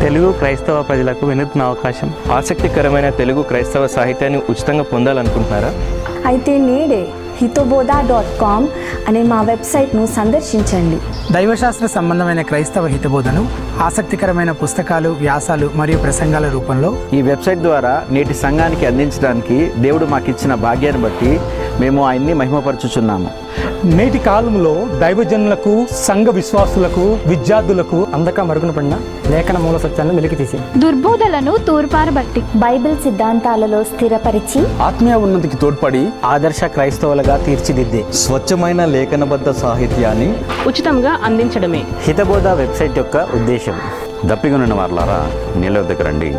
తెలుగు క్రైస్తవ ప్రజలకు వినూత్న అవకాశం. ఆసక్తికరమైన తెలుగు క్రైస్తవ సాహిత్యాన్ని ఉచితంగా పొందాలనుకుంటున్నారా? అయితే నేడే hitobodha.com అనే మా వెబ్సైట్ను సందర్శించండి. దైవశాస్త్ర సంబంధమైన క్రైస్తవ హితబోధను ఆసక్తికరమైన పుస్తకాలు, వ్యాసాలు మరియు ప్రసంగాల రూపంలో ఈ వెబ్సైట్ ద్వారా నేటి సంఘానికి అందించడానికి దేవుడు మాకిచ్చిన భాగ్యాన్ని బట్టి మేము ఆయన్ని మహిమపరచుచున్నాము. నేటి కాలంలో దైవజనులకు, సంఘ విశ్వాసులకు, విద్యార్థులకు అందక మరుగున పడిన లేఖన మూల సత్యాలను వెలికితీసి దుర్బోధలను తూర్పారబట్టి బైబిల్ సిద్ధాంతాలలో స్థిరపరిచి ఆత్మీయ ఉన్నతికి తోడ్పడి ఆదర్శ క్రైస్తవులుగా తీర్చిదిద్దే స్వచ్ఛమైన లేఖనబద్ధ సాహిత్యాన్ని ఉచితంగా అందించడమే హితబోధ వెబ్సైట్ యొక్క ఉద్దేశం. దప్పిగొనిన వారలారా నీళ్ళ వద్దకు రండి,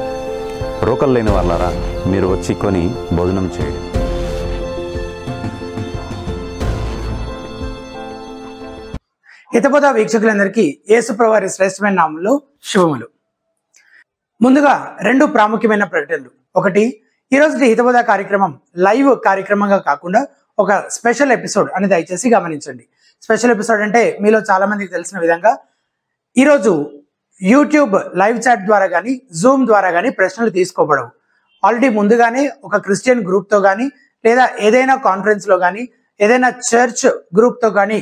రోకలు లేని వారలారా మీరు వచ్చి కొని భోజనం చేయండి. హితబోధ వీక్షకులందరికీ యేసుప్రభు వారి శ్రేష్టమైన నామంలో శుభములు. ముందుగా రెండు ప్రాముఖ్యమైన ప్రకటనలు. ఒకటి, ఈరోజు హితబోధ కార్యక్రమం లైవ్ కార్యక్రమంగా కాకుండా ఒక స్పెషల్ ఎపిసోడ్ అని దయచేసి గమనించండి. స్పెషల్ ఎపిసోడ్ అంటే మీలో చాలా మందికి తెలిసిన విధంగా ఈరోజు యూట్యూబ్ లైవ్ చాట్ ద్వారా కానీ జూమ్ ద్వారా కానీ ప్రశ్నలు తీసుకోబడవు. ఆల్రెడీ ముందుగానే ఒక క్రిస్టియన్ గ్రూప్తో కానీ లేదా ఏదైనా కాన్ఫరెన్స్లో కానీ ఏదైనా చర్చ్ గ్రూప్తో కానీ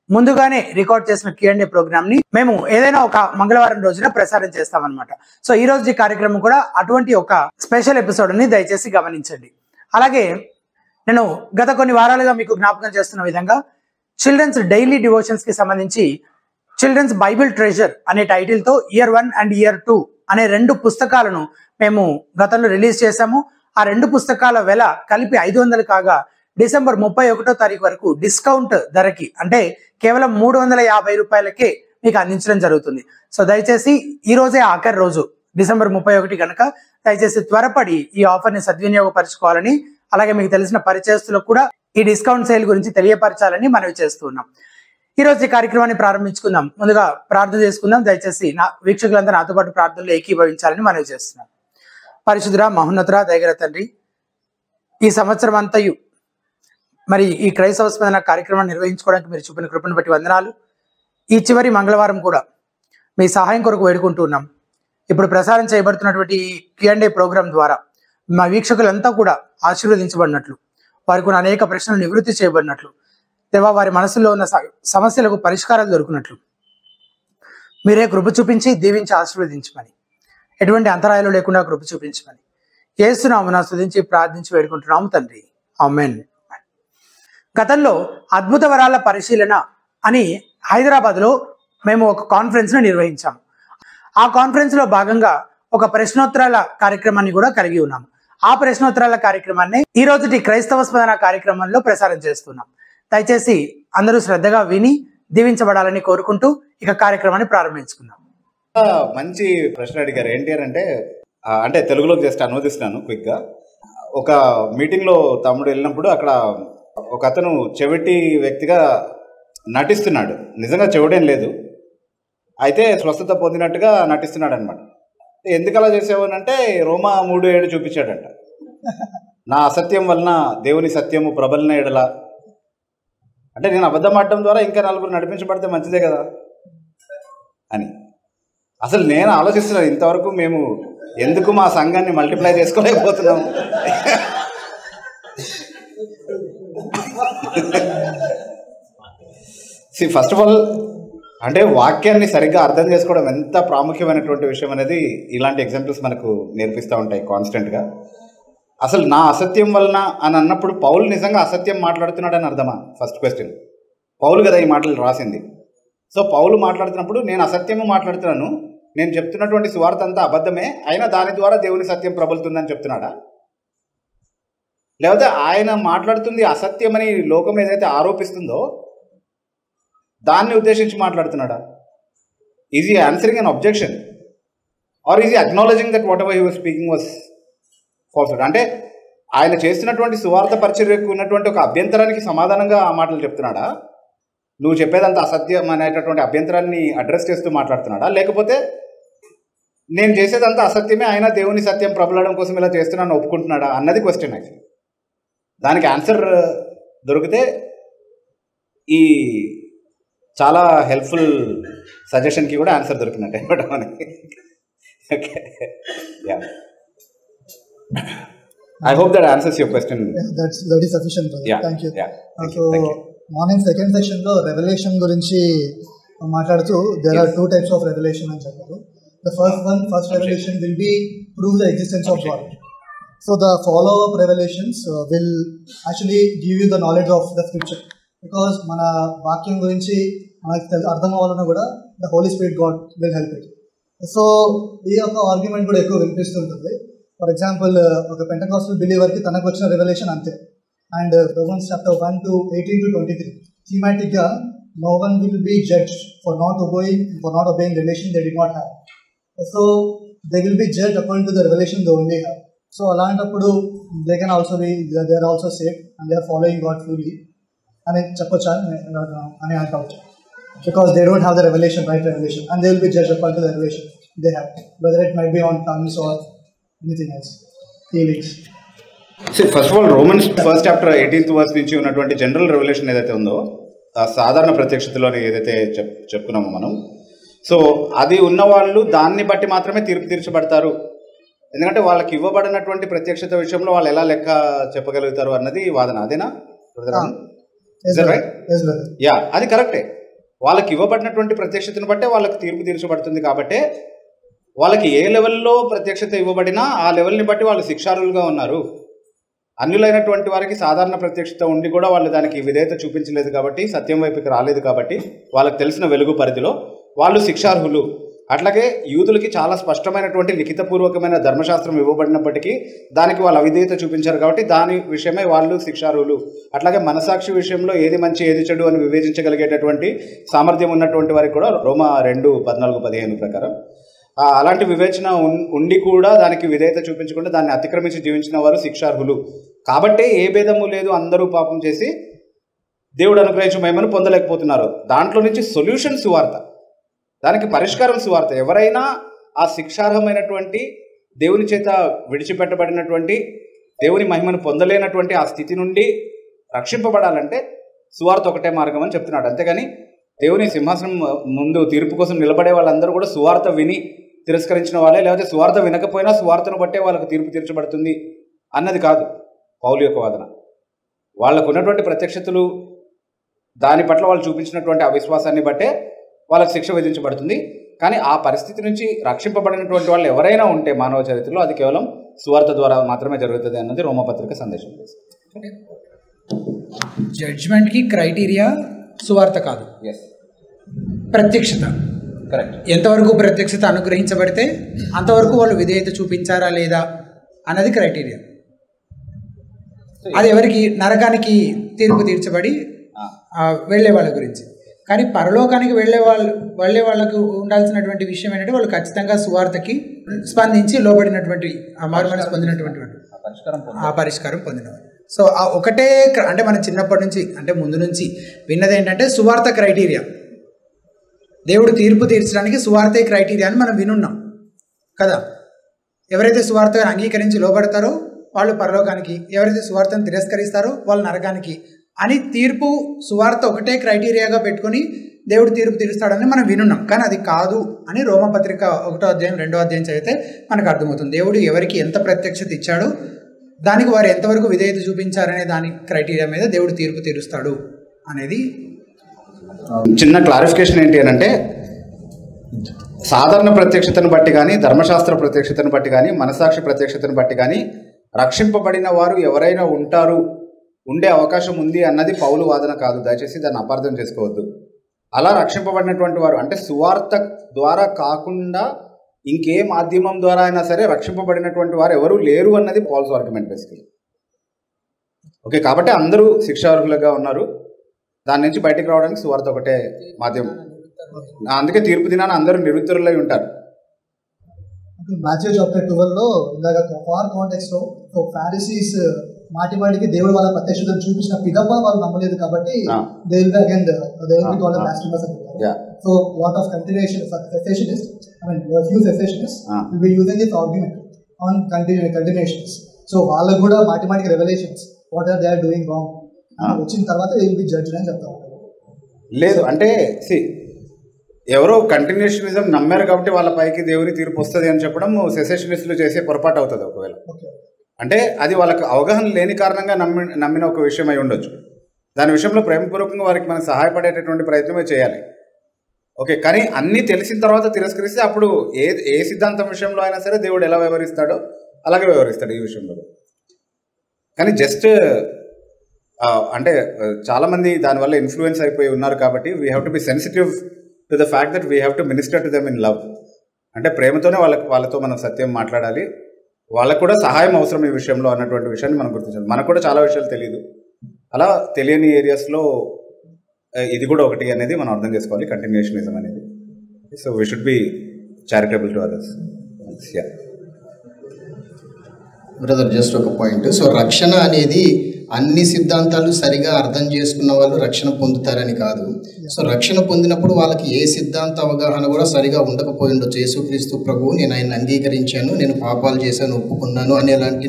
ముందుగానే రికార్డ్ చేసిన Q&A ప్రోగ్రామ్ ని మేము ఏదైనా ఒక మంగళవారం రోజున ప్రసారం చేస్తామన్నమాట. సో ఈ రోజు ఈ కార్యక్రమం కూడా అటువంటి ఒక స్పెషల్ ఎపిసోడ్ అని దయచేసి గమనించండి. అలాగే నేను గత కొన్ని వారాలుగా మీకు జ్ఞాపకం చేస్తున్న విధంగా చిల్డ్రన్స్ డైలీ డివోషన్స్ కి సంబంధించి చిల్డ్రన్స్ బైబిల్ ట్రెజర్ అనే టైటిల్ తో ఇయర్ 1 అండ్ ఇయర్ 2 అనే రెండు పుస్తకాలను మేము గతంలో రిలీజ్ చేశాము. ఆ రెండు పుస్తకాల వెల కలిపి 500 కాగా డిసెంబర్ 31వ తారీఖు వరకు డిస్కౌంట్ ధరకి అంటే కేవలం 350 రూపాయలకే మీకు అందించడం జరుగుతుంది. సో దయచేసి ఈ రోజే ఆఖరి రోజు డిసెంబర్ 31 కనుక దయచేసి త్వరపడి ఈ ఆఫర్ని సద్వినియోగపరచుకోవాలని, అలాగే మీకు తెలిసిన పరిచయస్తులకు కూడా ఈ డిస్కౌంట్ సేల్ గురించి తెలియపరచాలని మనవి చేస్తున్నాం. ఈ రోజు ఈ కార్యక్రమాన్ని ప్రారంభించుకుందాం. ముందుగా ప్రార్థన చేసుకుందాం. దయచేసి నా వీక్షకులందరూ నాతో పాటు ప్రార్థనలో ఏకీభవించాలని మనవి చేస్తున్నాం. పరిశుద్ధుడా, మహోన్నతుడా, దయగల తండ్రి, ఈ సంవత్సరం అంతయు మరి ఈ క్రైస్తవ స్పందన కార్యక్రమాన్ని నిర్వహించుకోవడానికి మీరు చూపిన కృపను బట్టి వందనాలు. ఈ చివరి మంగళవారం కూడా మీ సహాయం కొరకు వేడుకుంటున్నాం. ఇప్పుడు ప్రసారం చేయబడుతున్నటువంటి Q&A ప్రోగ్రాం ద్వారా మా వీక్షకులంతా కూడా ఆశీర్వదించబడినట్లు, వారికి ఉన్న అనేక ప్రశ్నలు నివృత్తి చేయబడినట్లు, దేవా వారి మనసులో ఉన్న సమస్యలకు పరిష్కారాలు దొరికినట్లు మీరే కృప చూపించి దీవించి ఆశీర్వదించమని, ఎటువంటి అంతరాయాలు లేకుండా కృప చూపించమని యేసునామమున స్తుతించి ప్రార్థించి వేడుకుంటున్నాము తండ్రి, ఆమేన్. గతంలో అద్భుత వరాల పరిశీలన అని హైదరాబాద్లో మేము ఒక కాన్ఫరెన్స్ను నిర్వహించాము. ఆ కాన్ఫరెన్స్లో భాగంగా ఒక ప్రశ్నోత్తరాల కార్యక్రమాన్ని కూడా కలిగి ఉన్నాము. ఆ ప్రశ్నోత్తరాల కార్యక్రమాన్ని ఈ రోజుటి క్రైస్తవ స్పందన కార్యక్రమంలో ప్రసారం చేస్తున్నాం. దయచేసి అందరూ శ్రద్ధగా విని దీవించబడాలని కోరుకుంటూ ఇక కార్యక్రమాన్ని ప్రారంభించుకుందాం. మంచి ప్రశ్న అడిగారు. ఏంటి అంటే తెలుగులో జస్ట్ అనువదిస్తున్నాను క్విక్గా. ఒక మీటింగ్లో తమ్ముడు వెళ్ళినప్పుడు అక్కడ ఒక అతను చెవిటి వ్యక్తిగా నటిస్తున్నాడు. నిజంగా చెవిటేం లేదు, అయితే స్వస్థత పొందినట్టుగా నటిస్తున్నాడు అనమాట. ఎందుకు అలా చేసేవానంటే రోమా 3:7 చూపించాడంట. నా అసత్యం వలన దేవుని సత్యము ప్రబలిన ఎడల, అంటే నేను అబద్ధం ఆడటం ద్వారా ఇంకా నలుగురు నడిపించబడితే మంచిదే కదా అని. అసలు నేను ఆలోచిస్తున్నాను, ఇంతవరకు మేము ఎందుకు మా సంఘాన్ని మల్టిప్లై చేసుకోలేకపోతున్నాము. ఫస్ట్ ఆఫ్ ఆల్ అంటే వాక్యాన్ని సరిగ్గా అర్థం చేసుకోవడం ఎంత ప్రాముఖ్యమైనటువంటి విషయం అనేది ఇలాంటి ఎగ్జాంపుల్స్ మనకు నేర్పిస్తూ ఉంటాయి కాన్స్టెంట్గా. అసలు నా అసత్యం వలన అని అన్నప్పుడు పౌలు నిజంగా అసత్యం మాట్లాడుతున్నాడని అర్థమా? First question. పౌలు కదా ఈ మాటలు రాసింది. సో పౌలు మాట్లాడుతున్నప్పుడు నేను అసత్యము మాట్లాడుతున్నాను, నేను చెప్తున్నటువంటి సువార్త అంతా అబద్ధమే, అయినా దాని ద్వారా దేవుని సత్యం ప్రబలుతుందని చెప్తున్నాడా? లేకపోతే ఆయన మాట్లాడుతుంది అసత్యమని లోకం ఏదైతే ఆరోపిస్తుందో దాన్ని ఉద్దేశించి మాట్లాడుతున్నాడా? Is he answering an objection or is he acknowledging that whatever he was speaking was falsehood? అంటే ఆయన చేస్తున్నటువంటి సువార్త పరిచర్యకు ఉన్నటువంటి ఒక అభ్యంతరానికి సమాధానంగా ఆ మాటలు చెప్తున్నాడా? నువ్వు చెప్పేదంతా అసత్యం అనేటటువంటి అభ్యంతరాన్ని అడ్రస్ చేస్తూ మాట్లాడుతున్నాడా? లేకపోతే నేను చేసేదంతా అసత్యమే, అయినా దేవుని సత్యం ప్రబలడం కోసం ఇలా చేస్తున్నాను ఒప్పుకుంటున్నాడా అన్నది క్వశ్చన్. యాక్చువల్లీ దానికి ఆన్సర్ దొరికితే ఈ చాలా హెల్ప్ఫుల్ సజెషన్కి కూడా ఆన్సర్ దొరికినట్టే అనమాట మనకి. Okay. Yeah. I hope that answers your question. Yeah, that is sufficient, brother. Yeah. Thank you. Yeah. So morning second section లో రెవల్యూషన్ గురించి మాట్లాడుతూ there are two types of revelation అని చెప్పారు. The first revelation will be prove the existence of God. So the follow-up revelations will actually give you the knowledge of the scripture. Because మన వాక్యం గురించి మనకు అర్థం అవ్వాలన్నా కూడా the Holy Spirit God will help it. So ఈ యొక్క argument కూడా ఎక్కువ వినిపిస్తుంటుంది. ఫర్ ఎగ్జాంపుల్ ఒక పెంటకాస్టల్ బిలీవర్కి తనకు వచ్చిన రెవల్యూషన్ అంతే. And Romans chapter 1 to 18 to 23 థీమాటిక్గా no one will be judged for not obeying revelation they did not have. So they will be judged according to the revelation they only have. So అలాంటప్పుడు they can also be, they are also saved and they are following God fully అని చెప్పొచ్చా అని అంటవచ్చు. Because they don't have the revelation, right revelation, and they will be judged according to the revelation they have, whether it might be on tongues or anything else, feelings. See, first of all, Romans 1st chapter 18th verse నుంచి ఉన్నటువంటి general revolution ఏదైతే ఉందో, ఆ సాధారణ ప్రత్యక్షతలోని ఏదైతే చెప్పుకున్నామో మనం, so అది ఉన్న వాళ్ళు దాన్ని బట్టి మాత్రమే తీర్పు తీర్చబడతారు. ఎందుకంటే వాళ్ళకి ఇవ్వబడినటువంటి ప్రత్యక్షత విషయంలో వాళ్ళు ఎలా లెక్క చెప్పగలుగుతారు అన్నది వాదన. అదేనా? యా, అది కరెక్టే. వాళ్ళకి ఇవ్వబడినటువంటి ప్రత్యక్షతను బట్టే వాళ్ళకి తీర్పు తీర్చబడుతుంది. కాబట్టి వాళ్ళకి ఏ లెవెల్లో ప్రత్యక్షత ఇవ్వబడినా ఆ లెవెల్ని బట్టి వాళ్ళు శిక్షార్హులుగా ఉన్నారు. అన్యులైనటువంటి వారికి సాధారణ ప్రత్యక్షత ఉండి కూడా వాళ్ళు దానికి విధేయత చూపించలేదు కాబట్టి, సత్యం వైపుకి రాలేదు కాబట్టి, వాళ్ళకి తెలిసిన వెలుగు పరిధిలో వాళ్ళు శిక్షార్హులు. అట్లాగే యూదులకి చాలా స్పష్టమైనటువంటి లిఖితపూర్వకమైన ధర్మశాస్త్రం ఇవ్వబడినప్పటికీ దానికి వాళ్ళు అవిధేయత చూపించారు కాబట్టి దాని విషయమే వాళ్ళు శిక్షార్హులు. అట్లాగే మనసాక్షి విషయంలో ఏది మంచి ఏది చెడు అని వివేచించగలిగేటటువంటి సామర్థ్యం ఉన్నటువంటి వారికి కూడా రోమా 2:14-15 ప్రకారం అలాంటి వివేచన ఉండి కూడా దానికి విధేయత చూపించకుండా దాన్ని అతిక్రమించి జీవించిన వారు శిక్షార్హులు. కాబట్టే ఏ భేదము లేదు, అందరూ పాపం చేసి దేవుడు అనుగ్రహించిన మహిమను పొందలేకపోతున్నారు. దాంట్లో నుంచి సొల్యూషన్ సువార్త, దానికి పరిష్కారం సువార్త. ఎవరైనా ఆ శిక్షార్హమైనటువంటి దేవుని చేత విడిచిపెట్టబడినటువంటి దేవుని మహిమను పొందలేనటువంటి ఆ స్థితి నుండి రక్షింపబడాలంటే సువార్త ఒకటే మార్గం అని చెప్తున్నాడు. అంతేగాని దేవుని సింహాసనం ముందు తీర్పు కోసం నిలబడే వాళ్ళందరూ కూడా సువార్త విని తిరస్కరించిన వాళ్ళే, లేకపోతే సువార్త వినకపోయినా సువార్తను బట్టే వాళ్ళకు తీర్పు తీర్చబడుతుంది అన్నది కాదు పౌలు యొక్క వాదన. వాళ్ళకు ఉన్నటువంటి ప్రత్యక్షతలు, దాని పట్ల వాళ్ళు చూపించినటువంటి అవిశ్వాసాన్ని బట్టే వాళ్ళకి శిక్ష విధించబడుతుంది. కానీ ఆ పరిస్థితి నుంచి రక్షింపబడినటువంటి వాళ్ళు ఎవరైనా ఉంటే మానవ చరిత్రలో అది కేవలం సువార్త ద్వారా మాత్రమే జరుగుతుంది అన్నది రోమపత్రిక సందేశం. జడ్జ్మెంట్కి క్రైటీరియా సువార్త కాదు, ప్రత్యక్షత. కరెక్ట్. ఎంతవరకు ప్రత్యక్షత అనుగ్రహించబడితే అంతవరకు వాళ్ళు విధేయత చూపించారా లేదా అన్నది క్రైటీరియా. అది ఎవరికి? నరకానికి తీర్పు తీర్చబడి వెళ్ళే వాళ్ళ గురించి. కానీ పరలోకానికి వెళ్ళే వాళ్ళకు ఉండాల్సినటువంటి విషయం ఏంటంటే వాళ్ళు ఖచ్చితంగా సువార్తకి స్పందించి లోబడినటువంటి ఆ మారుమనసు పొందినటువంటి వాడు, ఆ పరిష్కారం పొందినవాడు. సో ఆ ఒకటే అంటే మనం చిన్నప్పటి నుంచి అంటే ముందు నుంచి విన్నది ఏంటంటే సువార్త క్రైటీరియా, దేవుడు తీర్పు తీర్చడానికి సువార్తే క్రైటీరియా అని మనం వినున్నాం కదా. ఎవరైతే సువార్తను అంగీకరించి లోబడతారో వాళ్ళు పరలోకానికి, ఎవరైతే సువార్తను తిరస్కరిస్తారో వాళ్ళు నరకానికి అని తీర్పు సువార్త ఒకటే క్రైటీరియాగా పెట్టుకుని దేవుడు తీర్పు తీరుస్తాడని మనం వినున్నాం. కానీ అది కాదు అని రోమపత్రిక 1వ అధ్యాయం 2వ అధ్యాయం చదివితే మనకు అర్థమవుతుంది. దేవుడు ఎవరికి ఎంత ప్రత్యక్షత ఇచ్చాడో దానికి వారు ఎంతవరకు విధేయత చూపించారనే దాని క్రైటీరియా మీద దేవుడు తీర్పు తీరుస్తాడు అనేది. చిన్న క్లారిఫికేషన్ ఏంటి అని అంటే, సాధారణ ప్రత్యక్షతను బట్టి కానీ, ధర్మశాస్త్ర ప్రత్యక్షతను బట్టి కానీ, మనసాక్షి ప్రత్యక్షతను బట్టి కానీ రక్షింపబడిన వారు ఎవరైనా ఉండే అవకాశం ఉంది అన్నది పౌలు వాదన కాదు. దయచేసి దాన్ని అపార్థం చేసుకోవద్దు. అలా రక్షింపబడినటువంటి వారు అంటే సువార్త ద్వారా కాకుండా ఇంకే మాధ్యమం ద్వారా అయినా సరే రక్షింపబడినటువంటి వారు ఎవరు లేరు అన్నది పాల్స్ ఆర్గ్యుమెంట్ బేసికలీ. ఓకే, కాబట్టి అందరూ శిక్షార్హులుగా ఉన్నారు. దాని నుంచి బయటకు రావడానికి సువార్త ఒకటే మాధ్యమం. అందుకే తీర్పు దినాన అందరూ నిరుత్తరులై ఉంటారు. మాథ్యూ చాప్టర్ 12లో ఇందాక ఫార్ కాంటెక్స్ట్ లో ఫారిసీస్ మాటిమాటికి దేవుడు వాళ్ళ ప్రత్యక్షతను చూపించిన పిదప వాళ్ళు నమ్మలేదు కాబట్టి they will be again they will be called blasphemous. So lot of continuation cessationists, I mean few cessationists will be using this argument on continuations. So వాళ్ళకు కూడా మాటిమాటికి revelations what are they are doing wrong వచ్చిన తర్వాత they will be judged అని చెప్తా ఉంటారు. లేదు అంటే ఎవరో కంటిన్యూషనిజం నమ్మారు కాబట్టి వాళ్ళ పైకి దేవుని తీర్పు వస్తుంది అని చెప్పడం సెసెషనిస్టులు చేసే పొరపాటు అవుతుంది ఒకవేళ. అంటే అది వాళ్ళకు అవగాహన లేని కారణంగా నమ్మిన ఒక విషయం అయి ఉండొచ్చు. దాని విషయంలో ప్రేమపూర్వకంగా వారికి మనం సహాయపడేటటువంటి ప్రయత్నమే చేయాలి. ఓకే, కానీ అన్నీ తెలిసిన తర్వాత తిరస్కరిస్తే అప్పుడు ఏ సిద్ధాంతం విషయంలో అయినా సరే దేవుడు ఎలా వ్యవహరిస్తాడో అలాగే వ్యవహరిస్తాడు ఈ విషయంలో. కానీ జస్ట్ అంటే చాలామంది దానివల్ల ఇన్ఫ్లుయెన్స్ అయిపోయి ఉన్నారు కాబట్టి we have to be sensitive to the fact that we have to minister to them in love. అంటే ప్రేమతోనే వాళ్ళతో మనం సత్యం మాట్లాడాలి. వాళ్ళకు కూడా సహాయం అవసరం ఈ విషయంలో అన్నటువంటి విషయాన్ని మనం గుర్తించాలి. మనకు కూడా చాలా విషయాలు తెలియదు. అలా తెలియని ఏరియాస్లో ఇది కూడా ఒకటి అనేది మనం అర్థం చేసుకోవాలి, కంటిన్యూషనిజం అనేది. So we should be charitable to others. Brother just ఒక పాయింట్. సో రక్షణ అనేది అన్ని సిద్ధాంతాలు సరిగా అర్థం చేసుకున్న వాళ్ళు రక్షణ పొందుతారని కాదు. సో రక్షణ పొందినప్పుడు వాళ్ళకి ఏ సిద్ధాంత అవగాహన కూడా సరిగా ఉండకపోయి ఉండొచ్చు. యేసుక్రీస్తు ప్రభువు నేను ఆయన అంగీకరించాను, నేను పాపాలు చేశాను, ఒప్పుకున్నాను అనేలాంటి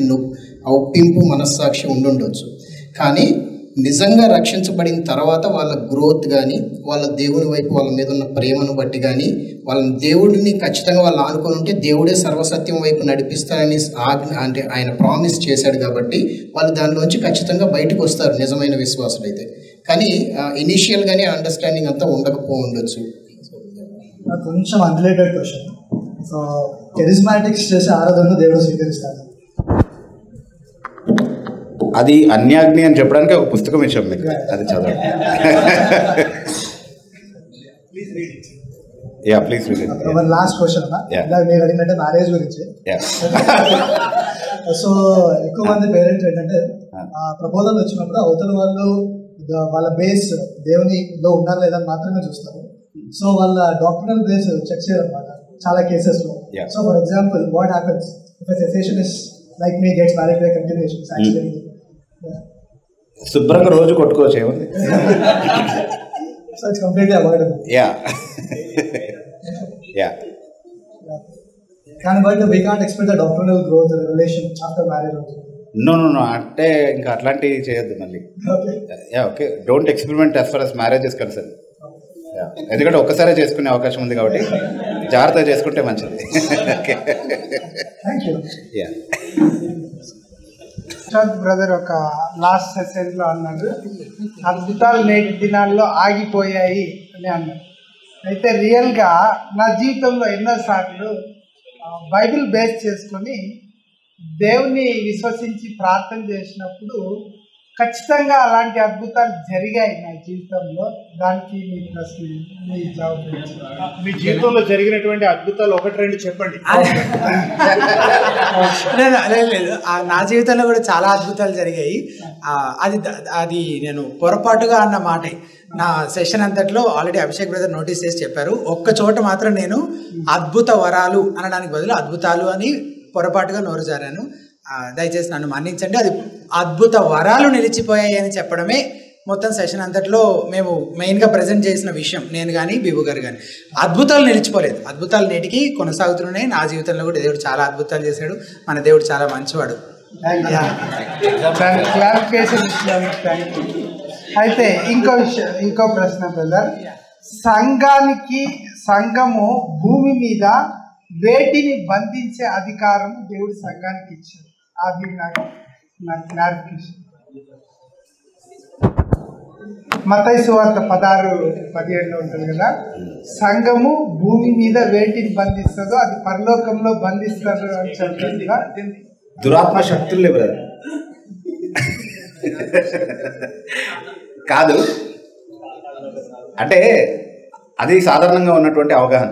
ఒప్పింపు మనస్సాక్షి ఉండుండొచ్చు. కానీ నిజంగా రక్షించబడిన తర్వాత వాళ్ళ గ్రోత్ కానీ వాళ్ళ దేవుని వైపు వాళ్ళ మీద ఉన్న ప్రేమను బట్టి కానీ వాళ్ళ దేవుడిని ఖచ్చితంగా వాళ్ళు ఆనుకొని ఉంటే దేవుడే సర్వసత్యం వైపు నడిపిస్తారని అంటే ఆయన ప్రామిస్ చేశాడు కాబట్టి వాళ్ళు దానిలోంచి ఖచ్చితంగా బయటకు వస్తారు నిజమైన విశ్వాసులు అయితే. కానీ ఇనీషియల్గానే అండర్స్టాండింగ్ అంతా ఉండకపోవచ్చు. కొంచెం అన్రిలేటెడ్ క్వశ్చన్. సో కెరిస్మాటిక్స్ చేసే ఆరాధన దేవుడు స్వీకరిస్తాడు. అది అన్యాగ్ని అని చెప్పడానికి ఒక పుస్తకం ఇచ్చాం మీకు, అది చదవండి. Yeah please read it. Last question మీరు అడిగినట్టే మ్యారేజ్ గురించి. సో ఎక్కువ మంది పేరెంట్స్ ఏంటంటే ప్రపోజల్ వచ్చినప్పుడు అవతల వాళ్ళు వాళ్ళ బేస్ దేవునిలో ఉన్నారా లేదని మాత్రమే చూస్తారు. సో వాళ్ళ డాక్టరల్ బేస్ చెక్ చేయరు అనమాట చాలా కేసెస్లో. So for example what happens if a secessionist like me gets married by continuation actually శుభ్రంగా రోజు కొట్టుకోవచ్చు, ఏముంది. So it's completely avoidable. కానీ but we can't expect the doctoral growth relation after marriage. No అంటే ఇంకా అట్లాంటివి చేయొద్దు మళ్ళీ. Okay, don't experiment as far as marriage is concern. ఎందుకంటే ఒక్కసారే చేసుకునే అవకాశం ఉంది కాబట్టి జాగ్రత్తగా చేసుకుంటే మంచిది. బ్రదర్ ఒక లాస్ట్ సెషన్లో అన్నాడు అద్భుతాలు నేటి దినాల్లో ఆగిపోయాయి అని అన్నాడు. అయితే రియల్గా నా జీవితంలో ఎన్నోసార్లు బైబిల్ బేస్ చేసుకొని దేవుని విశ్వసించి ప్రార్థన చేసినప్పుడు ఖచ్చితంగా అలాంటి అద్భుతాలు జరిగాయి నా జీవితంలో. దానికి మీ జవాబు మీ జీవితంలో జరిగినటువంటి అద్భుతాలు 1-2 చెప్పండి. లేదు, నా జీవితంలో కూడా చాలా అద్భుతాలు జరిగాయి. అది నేను పొరపాటుగా అన్న మాటే. నా సెషన్ అంతట్లో ఆల్రెడీ అభిషేక్ బ్రదర్ నోటీస్ చేసి చెప్పారు. ఒక్క చోట మాత్రం నేను అద్భుత వరాలు అనడానికి బదులు అద్భుతాలు అని పొరపాటుగా నోరు జారాను. దయచేసి నన్ను మన్నించండి. అది అద్భుత వరాలు నిలిచిపోయాయి అని చెప్పడమే మొత్తం సెషన్ అంతట్లో మేము మెయిన్గా ప్రజెంట్ చేసిన విషయం, నేను కానీ బిబు గారు కానీ. అద్భుతాలు నిలిచిపోలేదు, అద్భుతాలు నేటికి కొనసాగుతున్నాయి. నా జీవితంలో కూడా దేవుడు చాలా అద్భుతాలు చేశాడు. మన దేవుడు చాలా మంచివాడు. క్లారిఫికేషన్ ఇచ్చినాను. అయితే ఇంకో ప్రశ్న బ్రదర్. సంఘము భూమి మీద వేటిని బంధించే అధికారం దేవుడు సంఘానికి ఇచ్చాడు. అది నాకు క్లారిఫికేషన్. మత్తయి సువార్త 16:17 ఉంటుంది కదా, సంఘము భూమి మీద వేటిని బంధిస్తుందో అది పరలోకంలో బంధిస్తారు అని చెప్తుంది. దురాత్మ శక్తులు కాదు, అంటే అది సాధారణంగా ఉన్నటువంటి అవగాహన.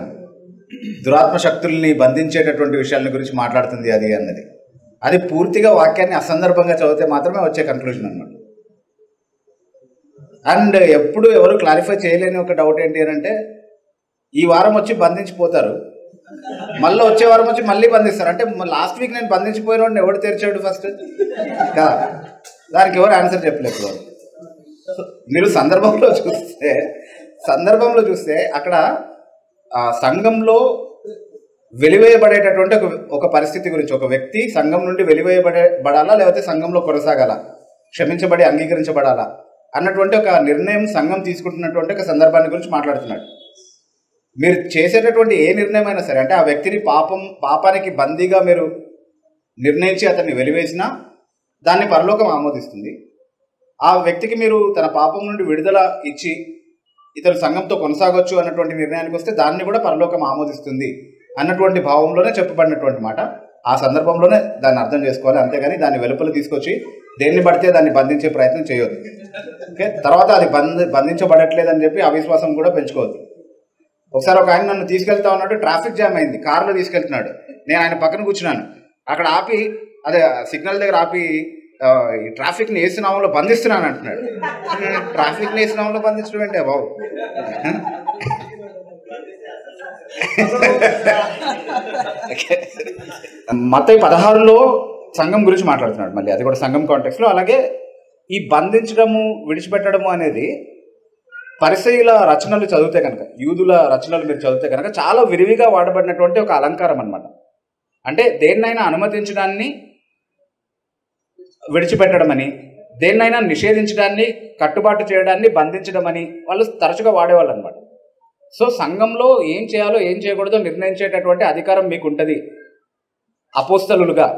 దురాత్మ శక్తుల్ని బంధించేటటువంటి విషయాల గురించి మాట్లాడుతుంది అది అన్నది. అది పూర్తిగా వాక్యాన్ని అసందర్భంగా చదివితే మాత్రమే వచ్చే కన్క్లూజన్ అన్నమాట. అండ్ ఎప్పుడు ఎవరు క్లారిఫై చేయలేని ఒక డౌట్ ఏంటి అని అంటే, ఈ వారం వచ్చి బంధించిపోతారు, మళ్ళీ వచ్చే వారం వచ్చి మళ్ళీ బంధిస్తారు. అంటే లాస్ట్ వీక్ నేను బంధించిపోయిన వాడిని ఎవడు తెరిచాడు ఫస్ట్ కదా, దానికి ఎవరు ఆన్సర్ చెప్పలేదు. మీరు సందర్భంలో చూస్తే అక్కడ సంఘంలో వెలివేయబడేటటువంటి ఒక పరిస్థితి గురించి, ఒక వ్యక్తి సంఘం నుండి వెలివేయబడాలా లేకపోతే సంఘంలో కొనసాగాల, క్షమించబడి అంగీకరించబడాలా అన్నటువంటి ఒక నిర్ణయం సంఘం తీసుకుంటున్నటువంటి ఒక సందర్భాన్ని గురించి మాట్లాడుతున్నాడు. మీరు చేసేటటువంటి ఏ నిర్ణయం అయినా సరే, అంటే ఆ వ్యక్తిని పాపానికి బందీగా మీరు నిర్ణయించి అతన్ని వెలివేసినా దాన్ని పరలోకం ఆమోదిస్తుంది. ఆ వ్యక్తికి మీరు తన పాపం నుండి విడుదల ఇచ్చి ఇతను సంఘంతో కొనసాగొచ్చు అన్నటువంటి నిర్ణయానికి వస్తే దాన్ని కూడా పరలోకం ఆమోదిస్తుంది అన్నటువంటి భావంలోనే చెప్పబడినటువంటి మాట. ఆ సందర్భంలోనే దాన్ని అర్థం చేసుకోవాలి, అంతేగాని దాన్ని వెలుపల తీసుకొచ్చి దేన్ని పడితే దాన్ని బంధించే ప్రయత్నం చేయొద్దు. ఓకే, తర్వాత అది బంధించబడట్లేదని చెప్పి అవిశ్వాసం కూడా పెంచుకోవద్దు. ఒకసారి ఒక ఆయన నన్ను తీసుకెళ్తా ఉన్నాడు, ట్రాఫిక్ జామ్ అయింది, కారులో తీసుకెళ్తున్నాడు, నేను ఆయన పక్కన కూర్చున్నాను. అక్కడ ఆపి అదే సిగ్నల్ దగ్గర ఆపి ఈ ట్రాఫిక్ని ఏసునామంలో బంధిస్తున్నాను అంటున్నాడు. ట్రాఫిక్ని ఏసునామంలో బంధించడం ఏంటే బాబు? మత్తయి 16లో సంఘం గురించి మాట్లాడుతున్నాడు, మళ్ళీ అది కూడా సంఘం కాంటెక్స్లో. అలాగే ఈ బంధించడము విడిచిపెట్టడము అనేది పరిసయ్యుల రచనలు చదివితే కనుక, యూదుల రచనలు మీరు చదివితే కనుక చాలా విరివిగా వాడబడినటువంటి ఒక అలంకారం అన్నమాట. అంటే దేన్నైనా అనుమతించడాన్ని విడిచిపెట్టడం అని, దేన్నైనా నిషేధించడాన్ని కట్టుబాటు చేయడాన్ని బంధించడం అని వాళ్ళు తరచుగా వాడేవాళ్ళు అనమాట. సో సంఘంలో ఏం చేయాలో ఏం చేయకూడదో నిర్ణయించేటటువంటి అధికారం మీకు ఉంటుంది అపోస్తలులుగా,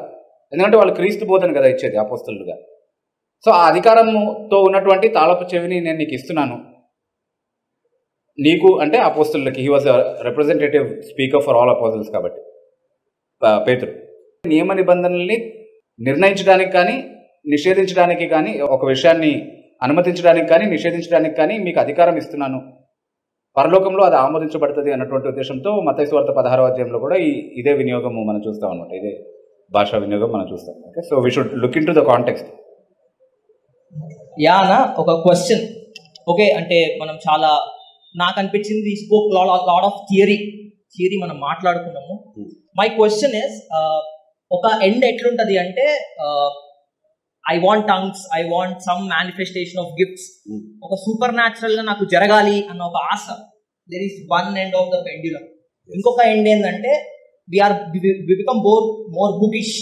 ఎందుకంటే వాళ్ళు క్రీస్తు బోధన కదా ఇచ్చేది అపోస్తలులుగా. సో ఆ అధికారంతో ఉన్నటువంటి తాళపు చెవిని నేను నీకు ఇస్తున్నాను, నీకు అంటే అపోస్తలులకి. He was representative speaker for all apostles కాబట్టి పేతురు. నియమ నిబంధనల్ని నిర్ణయించడానికి కానీ నిషేధించడానికి కానీ, ఒక విషయాన్ని అనుమతించడానికి కానీ నిషేధించడానికి కానీ మీకు అధికారం ఇస్తున్నాను, పరలోకంలో అది ఆమోదించబడుతుంది అన్నటువంటి ఉద్దేశంతో మత్తయి సువార్త 16వ అధ్యాయంలో కూడా ఇదే వినియోగము మనం చూస్తాం అనమాట, ఇదే భాషా వినియోగం మనం చూస్తాం. Okay, so we should look in to the context. యానా ఒక క్వశ్చన్. ఓకే, అంటే మనం చాలా, నాకు అనిపించింది స్పోక్ లాట్ ఆఫ్ థియరీ మనం మాట్లాడుకున్నాము. మై క్వశ్చన్ ఇస్, ఒక ఎండ్ ఎట్లుంటది అంటే I want tongues, I want some manifestation of gifts, ఒక సూపర్ న్యాచురల్ గా నాకు జరగాలి అన్న ఒక ఆశ. There is one end of the pendulum. ఇంకొక ఎండ్ ఏంటంటే వి బికమ్ మోర్ బుకిష్.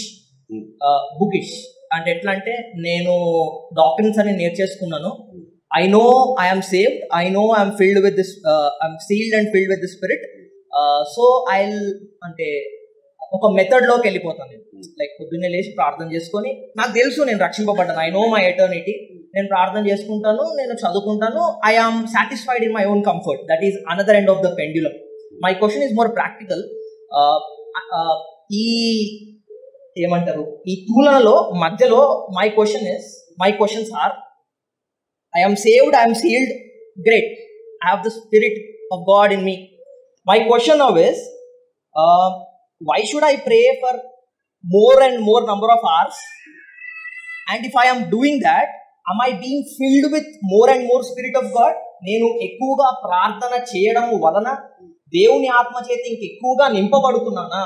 అంటే ఎట్లా అంటే, నేను డాక్టరీన్స్ అని నేర్చేసుకున్నాను, I know I am saved, I know I am filled with this, I am sealed and filled with the Spirit, so I'll అంటే ఒక మెథడ్లోకి వెళ్ళిపోతాను నేను. లైక్ పొద్దున్నే లేచి ప్రార్థన చేసుకొని, నాకు తెలుసు నేను రక్షింపబడ్డాను, ఐ నో మై ఎటర్నిటీ, నేను ప్రార్థన చేసుకుంటాను, నేను చదువుకుంటాను, I am satisfied in my own comfort. That is another end of the pendulum. My question is more practical. ఈ ఏమంటారు, ఈ తూలనలో మధ్యలో my questions are, I am saved, I am sealed, great, I have the Spirit of God in me. My question now is, why should I pray for more and more number of hours? And if I am doing that, am I being filled with more and more Spirit of God? నేను ఎక్కువగా ప్రార్థన చేయడం వలన దేవుని ఆత్మ చేత ఇంకెక్కువగా నింపబడుతున్నానా?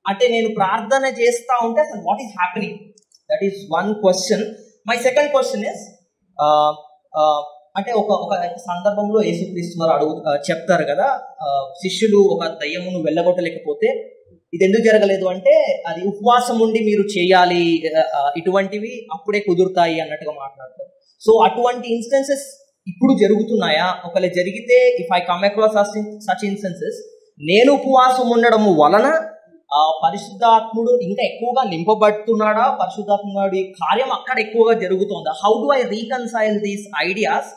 అంటే నేను ప్రార్థన చేస్తా ఉంటే అసలు what is happening? That is one question. My second question is, అంటే ఒక సందర్భంలో యేసుక్రీస్తు వారు చెప్తారు కదా, శిష్యులు ఒక దయ్యమును వెళ్ళగొట్టలేకపోతే ఇది ఎందుకు జరగలేదు అంటే, అది ఉపవాసం ఉండి మీరు చేయాలి, ఇటువంటివి అప్పుడే కుదురుతాయి అన్నట్టుగా మాట్లాడతారు. సో అటువంటి ఇన్స్టెన్సెస్ ఇప్పుడు జరుగుతున్నాయా? ఒకవేళ జరిగితే, if I come across such instances, నేను ఉపవాసం ఉండడం వలన పరిశుద్ధాత్ముడు ఇంకా ఎక్కువగా నింపబడుతున్నాడా? పరిశుద్ధాత్ముడి కార్యం అక్కడ ఎక్కువగా జరుగుతుందా? How do I reconcile these ideas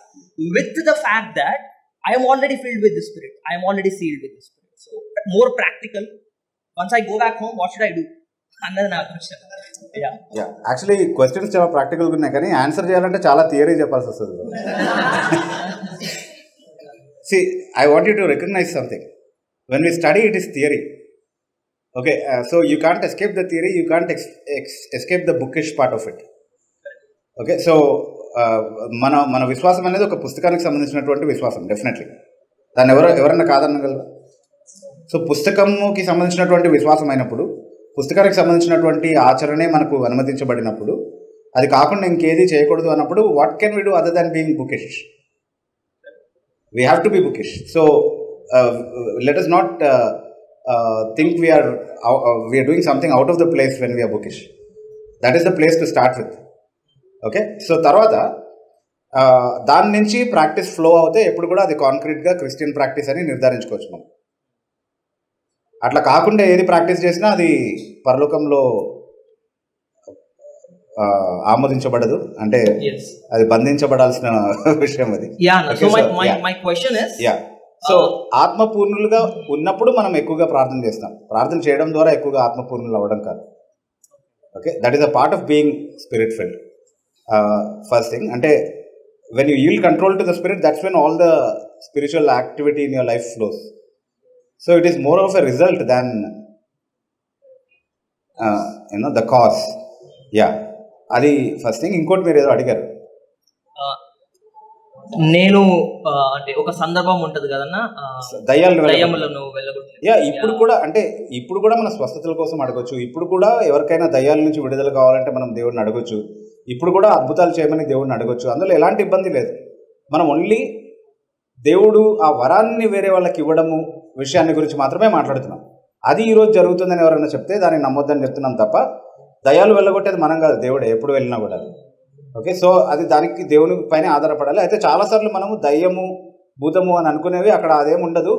with the fact that I'm already filled with the spirit, I'm already sealed with the spirit? So more practical, once I go back home what should I do అన్నది నా question. Actually questions చాలా ప్రాక్టికల్గా ఉన్నాయి, కానీ answer చేయాలంటే చాలా theory చెప్పాల్సి వస్తుంది. See, I want you to recognize something. When we study it is theory. Okay, so you can't escape the theory, you can't escape the bookish part of it. Okay, so మన విశ్వాసం అనేది ఒక పుస్తకానికి సంబంధించినటువంటి విశ్వాసం, definitely. దాన్ని ఎవరన్నా కాదనగలరా? So పుస్తకంకి సంబంధించినటువంటి విశ్వాసం అయినప్పుడు, పుస్తకానికి సంబంధించినటువంటి ఆచరణే మనకు అనుమతించబడినప్పుడు, అది కాకుండా ఇంకేది చేయకూడదు అన్నప్పుడు what can we do other than being bookish? We have to be bookish. So let us not think we are doing something out of the place when we are bookish. That is the place to start with. Okay, so tarvata దాని నుంచి practice flow అవుతే ఎప్పుడు కూడా అది కాంక్రీట్గా Christian practice అని నిర్ధారించుకోవచ్చు మనం. అట్లా కాకుండా ఏది ప్రాక్టీస్ చేసినా అది పరలోకంలో ఆమోదించబడదు, అంటే అది బంధించబడాల్సిన విషయం అది. సో ఆత్మపూర్ణులుగా ఉన్నప్పుడు మనం ఎక్కువగా ప్రార్థన చేస్తాం. ప్రార్థన చేయడం ద్వారా ఎక్కువగా ఆత్మపూర్ణులు అవ్వడం కాదు. Okay, that is a part of being spirit field. First thing అంటే when you yield control to the spirit, that's when all the spiritual activity in your life flows. So it is more of a result than the cause. Yeah, అది first thing. ఇంకోటి మీరు ఏదో అడిగారు. నేను అంటే ఒక సందర్భం ఉంటది కదన్నా, దయ్యాలను వెళ్ళగొట్టు. ఇప్పుడు కూడా అంటే ఇప్పుడు కూడా మన స్వస్థతల కోసం అడగొచ్చు. ఇప్పుడు కూడా ఎవరికైనా దయ్యాల నుంచి విడుదల కావాలంటే మనం దేవుడిని అడగొచ్చు. ఇప్పుడు కూడా అద్భుతాలు చేయమని దేవుడిని అడగొచ్చు. అందులో ఎలాంటి ఇబ్బంది లేదు. మనం ఓన్లీ దేవుడు ఆ వరాన్ని వేరే వాళ్ళకి ఇవ్వడము విషయాన్ని గురించి మాత్రమే మాట్లాడుతున్నాం. అది ఈరోజు జరుగుతుందని ఎవరైనా చెప్తే దాన్ని నమ్మొద్దని చెప్తున్నాం తప్ప, దయ్యాలు వెళ్ళగొట్టేది మనం కాదు, దేవుడే ఎప్పుడు వెళ్ళినా కూడా. ఓకే, సో అది దానికి దేవుని పైన ఆధారపడాలి. అయితే చాలాసార్లు మనము దయ్యము భూతము అని అనుకునేవి అక్కడ అదేమి ఉండదు.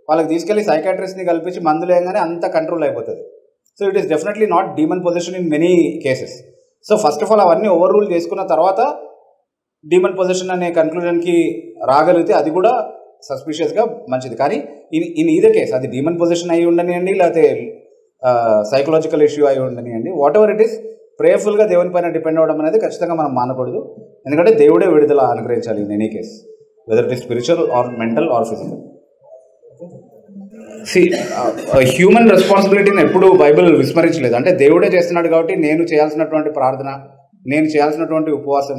వాళ్ళకి తీసుకెళ్ళి సైకాట్రిస్ట్ని కల్పించి మందులు వేయగానే అంత కంట్రోల్ అయిపోతుంది. So it is definitely not demon position in many cases. So first of all అవన్నీ ఓవర్ రూల్ చేసుకున్న తర్వాత డీమన్ పొజిషన్ అనే కన్క్లూజన్కి రాగలిగితే అది కూడా సస్పిషియస్గా మంచిది. కానీ ఇన్ ఈదర్ కేస్ అది డీమన్ పొజిషన్ అయి ఉండనియండి, లేకపోతే సైకలాజికల్ ఇష్యూ అయి ఉండనియండి, వాట్ ఎవర్ ఇట్ ఈస్, ప్రేయర్ఫుల్గా దేవుని పైన డిపెండ్ అవ్వడం అనేది ఖచ్చితంగా మనం మానకూడదు. ఎందుకంటే దేవుడే విడుదల అనుగ్రహించాలి in any case, whether it is spiritual or mental or physical. Human రెస్పాన్సిబిలిటీని ఎప్పుడు బైబిల్ విస్మరించలేదు. అంటే దేవుడే చేస్తున్నాడు కాబట్టి నేను చేయాల్సినటువంటి ప్రార్థన, నేను చేయాల్సినటువంటి ఉపవాసం,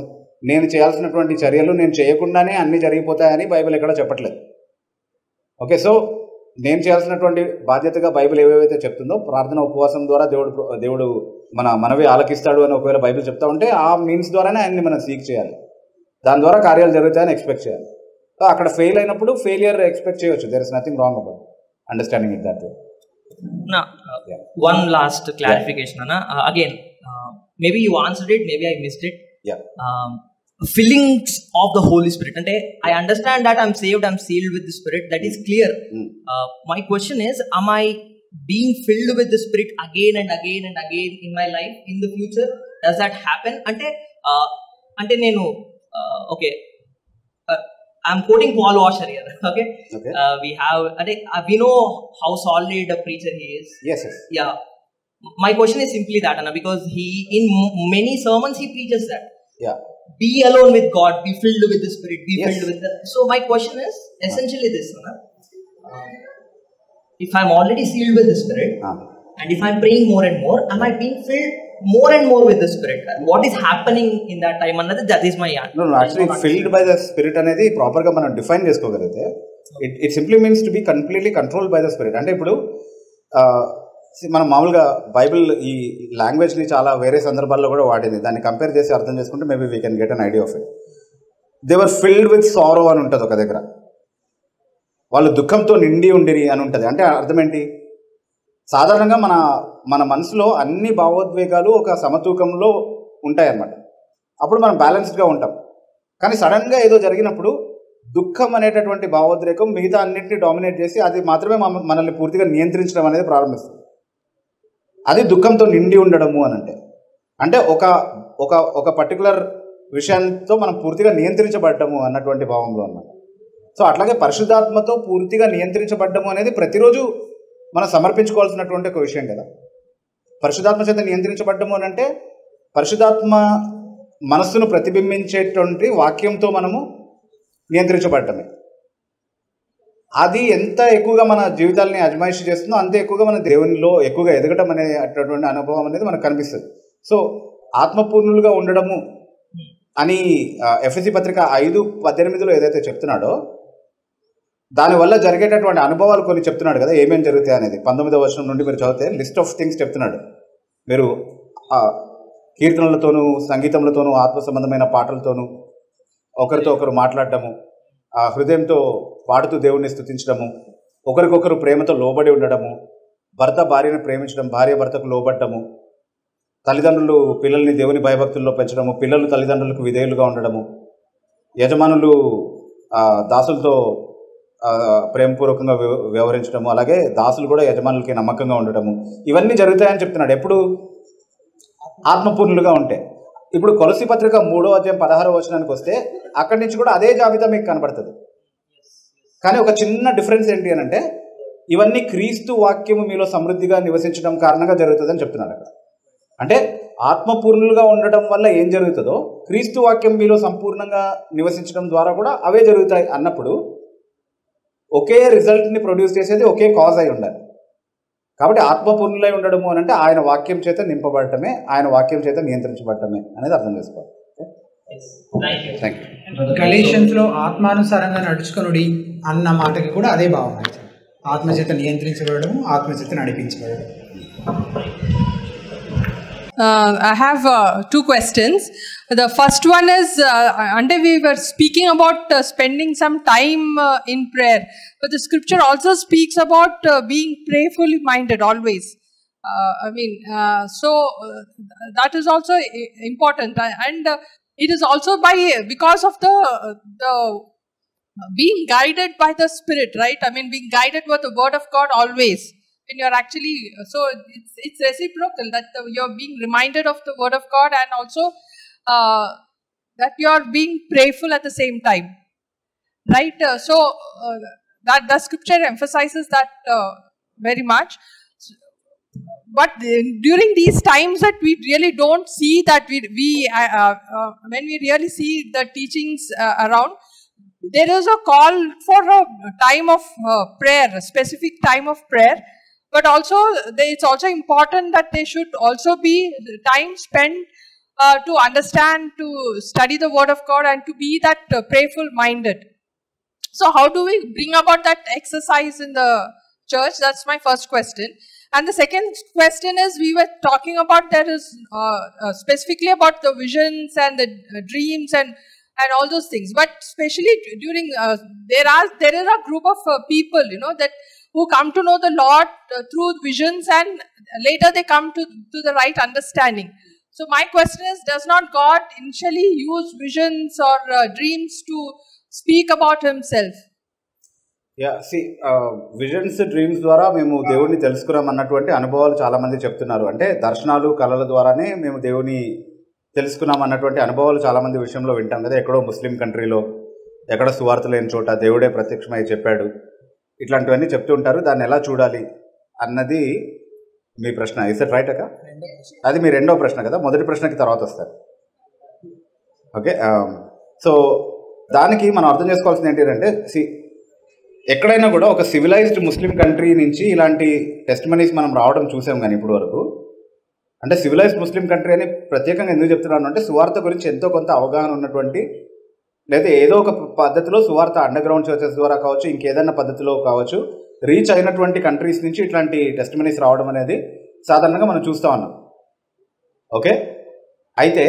నేను చేయాల్సినటువంటి చర్యలు నేను చేయకుండానే అన్నీ జరిగిపోతాయని బైబిల్ ఎక్కడ చెప్పట్లేదు. ఓకే, సో నేను చేయాల్సినటువంటి బాధ్యతగా బైబిల్ ఏవేవైతే చెప్తుందో, ప్రార్థన ఉపవాసం ద్వారా దేవుడు మనవి ఆలకిస్తాడు అని ఒకవేళ బైబిల్ చెప్తా ఉంటే ఆ మీన్స్ ద్వారానే ఆయన్ని మనం సీక్ చేయాలి. దాని ద్వారా కార్యాలు జరుగుతాయని ఎక్స్పెక్ట్ చేయాలి. అక్కడ ఫెయిల్ అయినప్పుడు ఫెయిలియర్ ఎక్స్పెక్ట్ చేయవచ్చు. There is nothing wrong about understanding it that way. One last clarification, Anna. Again, maybe you answered it, maybe I missed it. Yeah. Feelings of the Holy Spirit. And I understand that I'm saved, I'm sealed with the Spirit. That is clear. My question is, am I being filled with the Spirit again and again and again in my life in the future? Does that happen? Ante nenu okay. I'm quoting Paul Washer here. Okay. We know how solid a preacher he is. Yes. Yeah. My question is simply that, Anna, because he in many sermons he preaches that. Yeah. Be alone with God. Be filled with the Spirit. Be filled with the. So my question is essentially this, Anna. If I'm already sealed with the Spirit, and if I'm praying more and more, am I being filled more and more with the Spirit? What is happening in that time? Another, that is my answer. No, actually filled by the Spirit అనేది proper గా మనం define చేసుకోగలిగితే it simply means to be completely controlled by the spirit. అంటే ఇప్పుడు మనం మామూలుగా Bible ఈ లాంగ్వేజ్ని చాలా వేరే సందర్భాల్లో కూడా వాడింది. దాన్ని కంపేర్ చేసి అర్థం చేసుకుంటే maybe we can get an idea of it. They were filled with సారో అని ఉంటుంది ఒక దగ్గర. వాళ్ళు దుఃఖంతో నిండి ఉండిరి అని ఉంటుంది. అంటే అర్థం ఏంటి? సాధారణంగా మన మనసులో అన్ని భావోద్వేగాలు ఒక సమతూకంలో ఉంటాయన్నమాట. అప్పుడు మనం బ్యాలెన్స్డ్గా ఉంటాం. కానీ సడన్గా ఏదో జరిగినప్పుడు దుఃఖం అనేటటువంటి భావోద్రేకం మిగతా అన్నింటినీ డామినేట్ చేసి అది మాత్రమే మనల్ని పూర్తిగా నియంత్రించడం అనేది ప్రారంభిస్తుంది. అది దుఃఖంతో నిండి ఉండడము అని అంటే ఒక పర్టికులర్ విషయంతో మనం పూర్తిగా నియంత్రించబడ్డము అన్నటువంటి భావంలో అన్నమాట. సో అట్లాగే పరిశుద్ధాత్మతో పూర్తిగా నియంత్రించబడ్డము అనేది ప్రతిరోజు మనం సమర్పించుకోవాల్సినటువంటి ఒక విషయం కదా. పరిశుద్ధాత్మ చేత నియంత్రించబడ్డము అని అంటే పరిశుద్ధాత్మ మనస్సును ప్రతిబింబించేటువంటి వాక్యంతో మనము నియంత్రించబడ్డమే. అది ఎంత ఎక్కువగా మన జీవితాలని అజమాయిషి చేస్తుందో అంతే ఎక్కువగా మన దేవునిలో ఎక్కువగా ఎదగటం అనేటటువంటి అనుభవం అనేది మనకు కనిపిస్తుంది. సో ఆత్మపూర్ణులుగా ఉండడము అని ఎఫెసీ పత్రిక 5:18 ఏదైతే చెప్తున్నాడో దానివల్ల జరిగేటటువంటి అనుభవాలు కొన్ని చెప్తున్నాడు కదా, ఏమేమి జరుగుతాయి అనేది. 19వ వచనం నుండి మీరు చదివితే లిస్ట్ ఆఫ్ థింగ్స్ చెప్తున్నాడు. మీరు కీర్తనలతోనూ సంగీతములతోనూ ఆత్మ సంబంధమైన పాటలతోనూ ఒకరితో ఒకరు మాట్లాడటము, హృదయంతో పాడుతూ దేవుణ్ణి స్తుతించడము, ఒకరికొకరు ప్రేమతో లోబడి ఉండడము, భర్త భార్యను ప్రేమించడం, భార్య భర్తకు లోబడ్డము, తల్లిదండ్రులు పిల్లల్ని దేవుని భయభక్తుల్లో పెంచడము, పిల్లలు తల్లిదండ్రులకు విధేయులుగా ఉండడము, యజమానులు దాసులతో ప్రేమపూర్వకంగా వ్యవహరించడము, అలాగే దాసులు కూడా యజమానులకి నమ్మకంగా ఉండటము, ఇవన్నీ జరుగుతాయని చెప్తున్నాడు. ఎప్పుడు? ఆత్మపూర్ణులుగా ఉంటే. ఇప్పుడు కొలసీ పత్రిక 3వ అధ్యాయం 16వ వచనానికి వస్తే అక్కడి నుంచి కూడా అదే జాబితా మీకు కనబడుతుంది. కానీ ఒక చిన్న డిఫరెన్స్ ఏంటి అని అంటే, ఇవన్నీ క్రీస్తు వాక్యము మీలో సమృద్ధిగా నివసించడం కారణంగా జరుగుతుందని చెప్తున్నాడు అక్కడ. అంటే ఆత్మపూర్ణులుగా ఉండటం వల్ల ఏం జరుగుతుందో క్రీస్తు వాక్యం మీలో సంపూర్ణంగా నివసించడం ద్వారా కూడా అవే జరుగుతాయి అన్నప్పుడు ఒకే రిజల్ట్ని ప్రొడ్యూస్ చేసేది ఒకే కాజ్ అయి ఉండాలి. కాబట్టి ఆత్మపూర్ణులై ఉండడము అని అంటే ఆయన వాక్యం చేత నింపబడటమే, ఆయన వాక్యం చేత నియంత్రించబడటమే అనేది అర్థం చేసుకోవాలి. Thank you. గలేషియన్స్ లో ఆత్మానుసారంగా నడుచుకొనుడి అన్న మాటకి కూడా అదే భావన. ఆత్మచేత నియంత్రించబడము, ఆత్మచేత నడిపించబడము. I have two questions. The first one is, we were speaking about spending some time in prayer, but the scripture also speaks about being prayerfully minded always. That is also important, and it is also because of the being guided by the Spirit, right? Being guided by the Word of God always. When you're actually, so it's reciprocal that you're being reminded of the Word of God, and also that you're being prayerful at the same time, right? That the scripture emphasizes that very much. But during these times that we really don't see that when we really see the teachings around, there is a call for a time of prayer, a specific time of prayer. But also, it's also important that there should also be time spent to understand, to study the Word of God, and to be that prayerful minded. So how do we bring about that exercise in the church? That's my first question. And the second question is, we were talking about there is specifically about the visions and the dreams and all those things. But especially during, there is a group of people, that who come to know the Lord through visions, and later they come to the right understanding. So my question is, does not God initially use visions or dreams to speak about himself? Visions dreams ద్వారా మేము దేవుడిని తెలుసుకున్నాం అన్నటువంటి అనుభవాలు చాలా మంది చెప్తున్నారు. అంటే దర్శనాలు కళల ద్వారానే మేము దేవుని తెలుసుకున్నాం అన్నటువంటి అనుభవాలు చాలా మంది విషయంలో వింటాం కదా. ఎక్కడో ముస్లిం కంట్రీలో, ఎక్కడ సువార్త లేని చోట దేవుడే ప్రత్యక్షమై చెప్పాడు, ఇట్లాంటివన్నీ చెప్తూ ఉంటారు. దాన్ని ఎలా చూడాలి అన్నది మీ ప్రశ్న. ఇస్ దట్ రైట్ అక్క? అది మీ రెండో ప్రశ్న కదా, మొదటి ప్రశ్నకి తర్వాత వస్తారు. ఓకే, సో దానికి మనం అర్థం చేసుకోవాల్సింది ఏంటంటే, ఎక్కడైనా కూడా ఒక సివిలైజ్డ్ ముస్లిం కంట్రీ నుంచి ఇలాంటి టెస్టిమనీస్ మనం రావడం చూసాం. కానీ ఇప్పుడు వరకు అంటే సివిలైజ్డ్ ముస్లిం కంట్రీ అని ప్రత్యేకంగా ఎందుకు చెప్తున్నాను అంటే, సువార్త గురించి ఎంతో కొంత అవగాహన ఉన్నటువంటి, లేదా ఏదో ఒక పద్ధతిలో సువార్త అండర్ గ్రౌండ్ చర్చెస్ ద్వారా కావచ్చు, ఇంకేదన్నా పద్ధతిలో కావచ్చు, రీచ్ అయినటువంటి కంట్రీస్ నుంచి ఇట్లాంటి టెస్టిమనీస్ రావడం అనేది సాధారణంగా మనం చూస్తూ ఉన్నాం. ఓకే, అయితే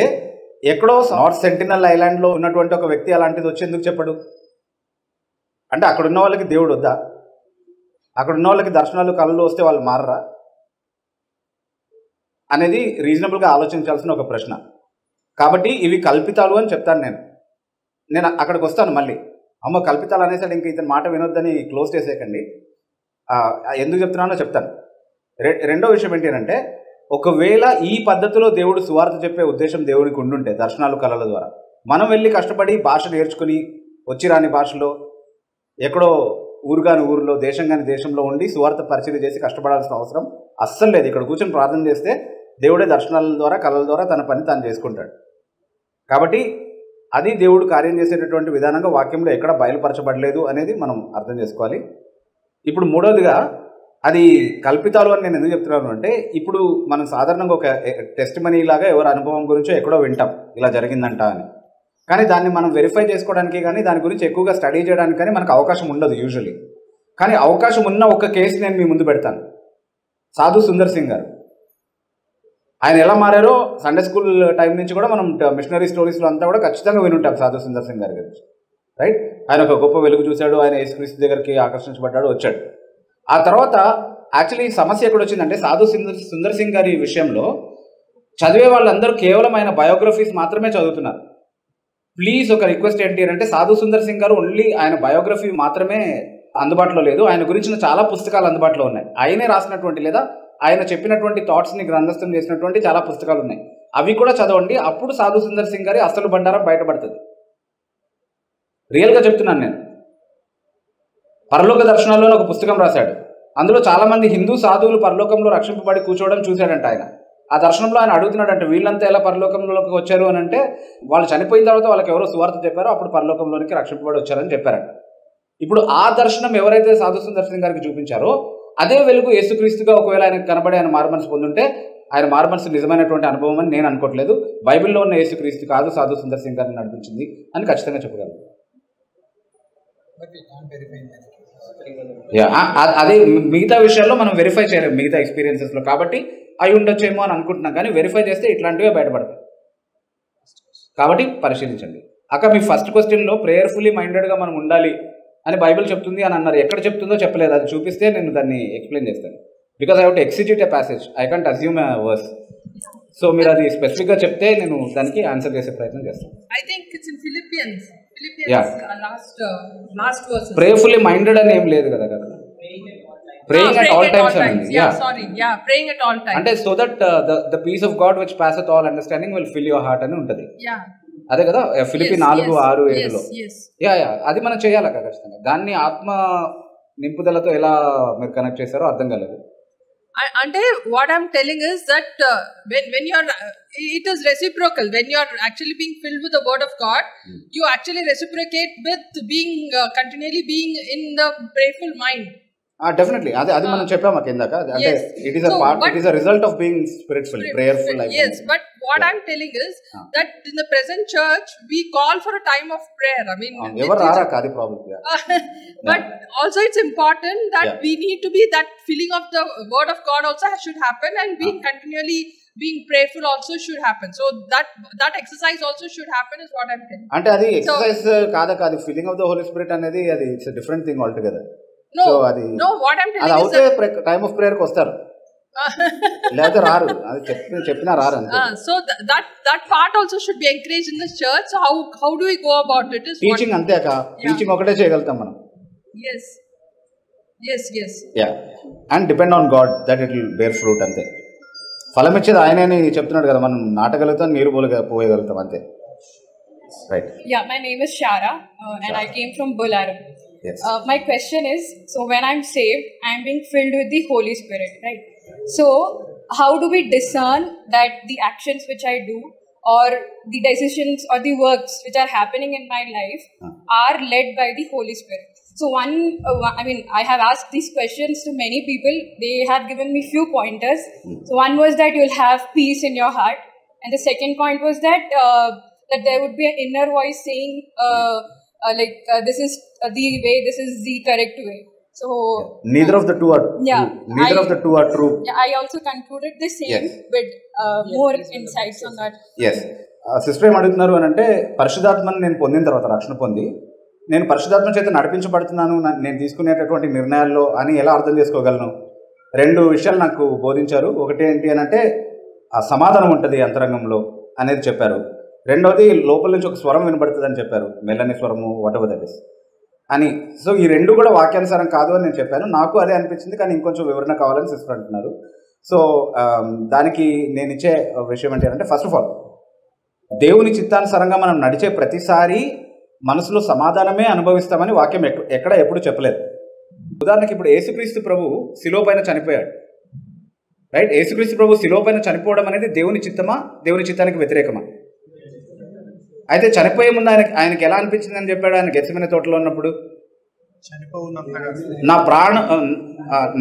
ఎక్కడో నార్త్ సెంటినల్ ఐలాండ్లో ఉన్నటువంటి ఒక వ్యక్తి అలాంటిది వచ్చి ఎందుకు చెప్పడు? అంటే అక్కడ ఉన్న వాళ్ళకి దేవుడు వద్దా? అక్కడ ఉన్న వాళ్ళకి దర్శనాలు కళలు వస్తే వాళ్ళు మారరా అనేది రీజనబుల్గా ఆలోచించాల్సిన ఒక ప్రశ్న. కాబట్టి ఇవి కల్పితాలు అని చెప్తాను నేను అక్కడికి వస్తాను. మళ్ళీ అమ్మ కల్పితాలు అనేసాడు, ఇంక ఇతని మాట వినొద్దని క్లోజ్ చేసేయకండి. ఎందుకు చెప్తున్నానో చెప్తాను. రెండో విషయం ఏంటంటే, ఒకవేళ ఈ పద్ధతిలో దేవుడు సువార్త చెప్పే ఉద్దేశం దేవునికి ఉండుంటే దర్శనాలు కళల ద్వారా, మనం వెళ్ళి కష్టపడి భాష నేర్చుకుని వచ్చి రాని భాషలో ఎక్కడో ఊరు కాని ఊరిలో, దేశం కాని దేశంలో ఉండి సువార్త పరిచయం చేసి కష్టపడాల్సిన అవసరం అస్సలు లేదు. ఇక్కడ కూర్చొని ప్రార్థన చేస్తే దేవుడే దర్శనాల ద్వారా కళల ద్వారా తన పని తాను చేసుకుంటాడు. కాబట్టి అది దేవుడు కార్యం చేసేటటువంటి విధానంగా వాక్యంలో ఎక్కడ బయలుపరచబడలేదు అనేది మనం అర్థం చేసుకోవాలి. ఇప్పుడు మూడోదిగా, అది కల్పితాలు అని నేను ఎందుకు చెప్తున్నాను అంటే, ఇప్పుడు మనం సాధారణంగా ఒక టెస్టిమనీ లాగా ఎవరి అనుభవం గురించో ఎక్కడో వింటాం ఇలా జరిగిందంట అని, కానీ దాన్ని మనం వెరిఫై చేసుకోవడానికి కానీ దాని గురించి ఎక్కువగా స్టడీ చేయడానికి కానీ మనకు అవకాశం ఉండదు యూజువలీ. కానీ అవకాశం ఉన్న ఒక కేసు నేను మీ ముందు పెడతాను. సాధు సుందర్ సింగ్ గారు, ఆయన ఎలా మారారో సండే స్కూల్ టైం నుంచి కూడా మనం మిషనరీ స్టోరీస్లో అంతా కూడా ఖచ్చితంగా వినుంటాం సాధు సుందర్ సింగ్ గారి గురించి, రైట్? ఆయన ఒక గొప్ప వెలుగు చూశాడు, ఆయన యేసుక్రీస్తు దగ్గరికి ఆకర్షించబడ్డాడు, వచ్చాడు. ఆ తర్వాత యాక్చువల్లీ సమస్య ఎక్కడ వచ్చిందంటే, సాధు సుందర్ సింగ్ గారి విషయంలో చదివే వాళ్ళందరూ కేవలం ఆయన బయోగ్రఫీస్ మాత్రమే చదువుతున్నారు. ప్లీజ్ ఒక రిక్వెస్ట్ ఏంటి అంటే సాధు సుందర్ సింగ్ గారు ఓన్లీ ఆయన బయోగ్రఫీ మాత్రమే అందుబాటులో లేదు, ఆయన గురించిన చాలా పుస్తకాలు అందుబాటులో ఉన్నాయి. ఆయనే రాసినటువంటి లేదా ఆయన చెప్పినటువంటి థాట్స్ని గ్రంథస్థం చేసినటువంటి చాలా పుస్తకాలు ఉన్నాయి, అవి కూడా చదవండి. అప్పుడు సాధు సుందర్ సింగ్ గారి అసలు బండారం బయటపడుతుంది. రియల్గా చెప్తున్నాను నేను. పరలోక దర్శనాల్లో ఒక పుస్తకం రాశాడు, అందులో చాలామంది హిందూ సాధువులు పరలోకంలో రక్షింపబడి కూర్చోవడం చూశాడంట ఆయన. ఆ దర్శనంలో ఆయన అడుగుతున్నాడంటే వీళ్ళంతా ఎలా పరలోకంలోకి వచ్చారు అని అంటే వాళ్ళు చనిపోయిన తర్వాత వాళ్ళకి ఎవరో సువార్త చెప్పారో అప్పుడు పరలోకంలోనికి రక్షింపబడి వచ్చారని చెప్పారంట. ఇప్పుడు ఆ దర్శనం ఎవరైతే సాధు సుందర్ సింగ్ గారికి చూపించారో అదే వెలుగు యేసుక్రీస్తుగా ఒకవేళ ఆయనకు కనబడి ఆయన మారుమనసు పొందుంటే ఆయన మారుమనసు నిజమైనటువంటి అనుభవం అని నేను అనుకోవట్లేదు. బైబిల్లో ఉన్న యేసుక్రీస్తు కాదు సాధు సుందర్ సింగ్ గారిని నడిపించింది అని ఖచ్చితంగా చెప్పగలను. అదే మిగతా విషయాల్లో మనం వెరిఫై చేయలేము మిగతా ఎక్స్పీరియన్సెస్లో, కాబట్టి అవి ఉండొచ్చేమో అని అనుకుంటున్నాం, కానీ వెరిఫై చేస్తే ఇట్లాంటివే బయటపడతాయి. కాబట్టి పరిశీలించండి. అక్క మీ ఫస్ట్ క్వశ్చన్లో ప్రేయర్ఫుల్లీ మైండెడ్గా మనం ఉండాలి అని బైబిల్ చెప్తుంది అని అన్నారు. ఎక్కడ చెప్తుందో చెప్పలేదు, అది చూపిస్తే నేను దాన్ని ఎక్స్ప్లెయిన్ చేస్తాను. Because I have to execute a passage, I can't assume a verse. So మీరు అది స్పెసిఫిక్గా చెప్తే నేను దానికి ఆన్సర్ చేసే ప్రయత్నం చేస్తాను. I think it's in Philippians. Last verse. Prayerfully minded అని ఏం లేదు కదా కదా. Praying at all times అండి. Praying at all times. అంటే so that the peace of God which passeth all understanding will fill your heart అని ఉంటది. అదే కదా ఫిలిప్పీ 4:6-7లో. అది మనం చేయాలి ఖచ్చితంగా. దాన్ని ఆత్మ నింపుదలతో ఎలా మీరు కనెక్ట్ చేశారో అర్థం కాలేదు. అంటే what I'm telling is that when you're it is reciprocal. When you're actually being filled with the word of God, you actually reciprocate with being continually being in the prayerful mind. Definitely. అది మనం చెప్పాము కిందక. అంటే it is a part, it is a result of being spiritual, prayerful. Yes, but what I'm telling is that in the present church we call for a time of prayer. I mean, ఎవరు రారా కాదు problem. But also it's important that we need to be that filling of the word of God also should happen, and being continually being prayerful also should happen. So that exercise also should happen is what I'm telling. అంటే అది exercise కాదు, feeling of the Holy Spirit అనేది అది it's a different thing all together. No, what I'm telling is that time of prayer కి వస్తారు, లేకపోతే రారు. అది చెప్పినా రారు అంతే. So that part also should be encouraged in the church. So how do we go about it? Is teaching అంతే అక్క. టీచింగ్ ఒకటే చేయగలుగుతాం మనం. Yes. And depend on God that it will bear fruit అంతే. ఫలం ఇచ్చేది ఆయనే అని చెప్తున్నాడు కదా, మనం నాటగలుగుతాం, నీరు పోయగలుగుతాం అంతే. Right. My name is Shara and I came from Bolaram. Yes. My question is, so when I'm saved, I'm being filled with the Holy Spirit, right? So how do we discern that the actions which I do or the decisions or the works which are happening in my life are led by the Holy Spirit? So I have asked these questions to many people. They have given me few pointers. So one was that you'll have peace in your heart, and the second point was that there would be an inner voice saying this is the way, this is the correct way. So neither of the two are neither of the two are true. I also concluded the same with more insights on that. Yes. Sister ఏం అడుగుతున్నారు అని అంటే, పరిశుద్ధాత్మను నేను పొందిన తర్వాత, రక్షణ పొంది నేను పరిశుద్ధాత్మ చేత నడిపించబడుతున్నాను నేను తీసుకునేటటువంటి నిర్ణయాల్లో అని ఎలా అర్థం చేసుకోగలను? రెండు విషయాలు నాకు బోధించారు. ఒకటి ఏంటి అని అంటే ఆ సమాధానం ఉంటుంది అంతరంగంలో అనేది చెప్పారు. రెండవది లోపల నుంచి ఒక స్వరం వినబడుతుంది అని చెప్పారు, మెల్లని స్వరము, వాట్ ఎవర్ దట్ ఇస్ అని. సో ఈ రెండు కూడా వాక్యానుసారం కాదు అని నేను చెప్పాను. నాకు అదే అనిపించింది, కానీ ఇంకొంచెం వివరణ కావాలని సిస్టర్ అంటున్నారు. సో దానికి నేను ఇచ్చే విషయం ఏంటి అంటే, ఫస్ట్ ఆఫ్ ఆల్ దేవుని చిత్తానుసారంగా మనం నడిచే ప్రతిసారి మనసులో సమాధానమే అనుభవిస్తామని వాక్యం ఎక్కడ ఎప్పుడు చెప్పలేదు. ఉదాహరణకి ఇప్పుడు యేసుక్రీస్తు ప్రభు శిలువ పైన చనిపోయాడు, రైట్? యేసుక్రీస్తు ప్రభు శిలువ పైన చనిపోవడం అనేది దేవుని చిత్తమా, దేవుని చిత్తానికి వ్యతిరేకమా? అయితే చనిపోయే ముందు ఆయనకి ఎలా అనిపించింది అని చెప్పాడు ఆయన గెత్సెమనే తోటలో ఉన్నప్పుడు?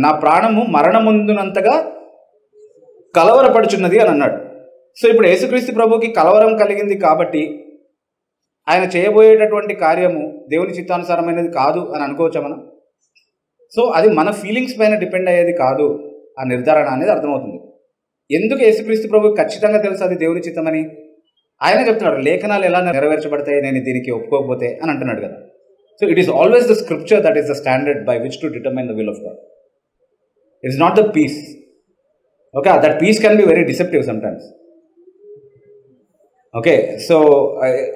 నా ప్రాణము మరణముందునంతగా కలవరపడుచున్నది అని అన్నాడు. సో ఇప్పుడు యేసుక్రీస్తు ప్రభుకి కలవరం కలిగింది కాబట్టి ఆయన చేయబోయేటటువంటి కార్యము దేవుని చిత్తానుసారమైనది కాదు అని అనుకోవచ్చా మనం? సో అది మన ఫీలింగ్స్ పైన డిపెండ్ అయ్యేది కాదు ఆ నిర్ధారణ అనేది అర్థమవుతుంది. ఎందుకు యేసుక్రీస్తు ప్రభుకి ఖచ్చితంగా తెలుసు అది దేవుని చిత్తమని? ఆయన చెప్తున్నాడు, లేఖనాలు ఎలా నెరవేర్చబడతాయి నేను దీనికి ఒప్పుకోకపోతే అని అంటున్నాడు కదా. So it is always the scripture that is the standard by which to determine the will of God. It is not the peace. Okay, that peace can be very deceptive sometimes. Okay, so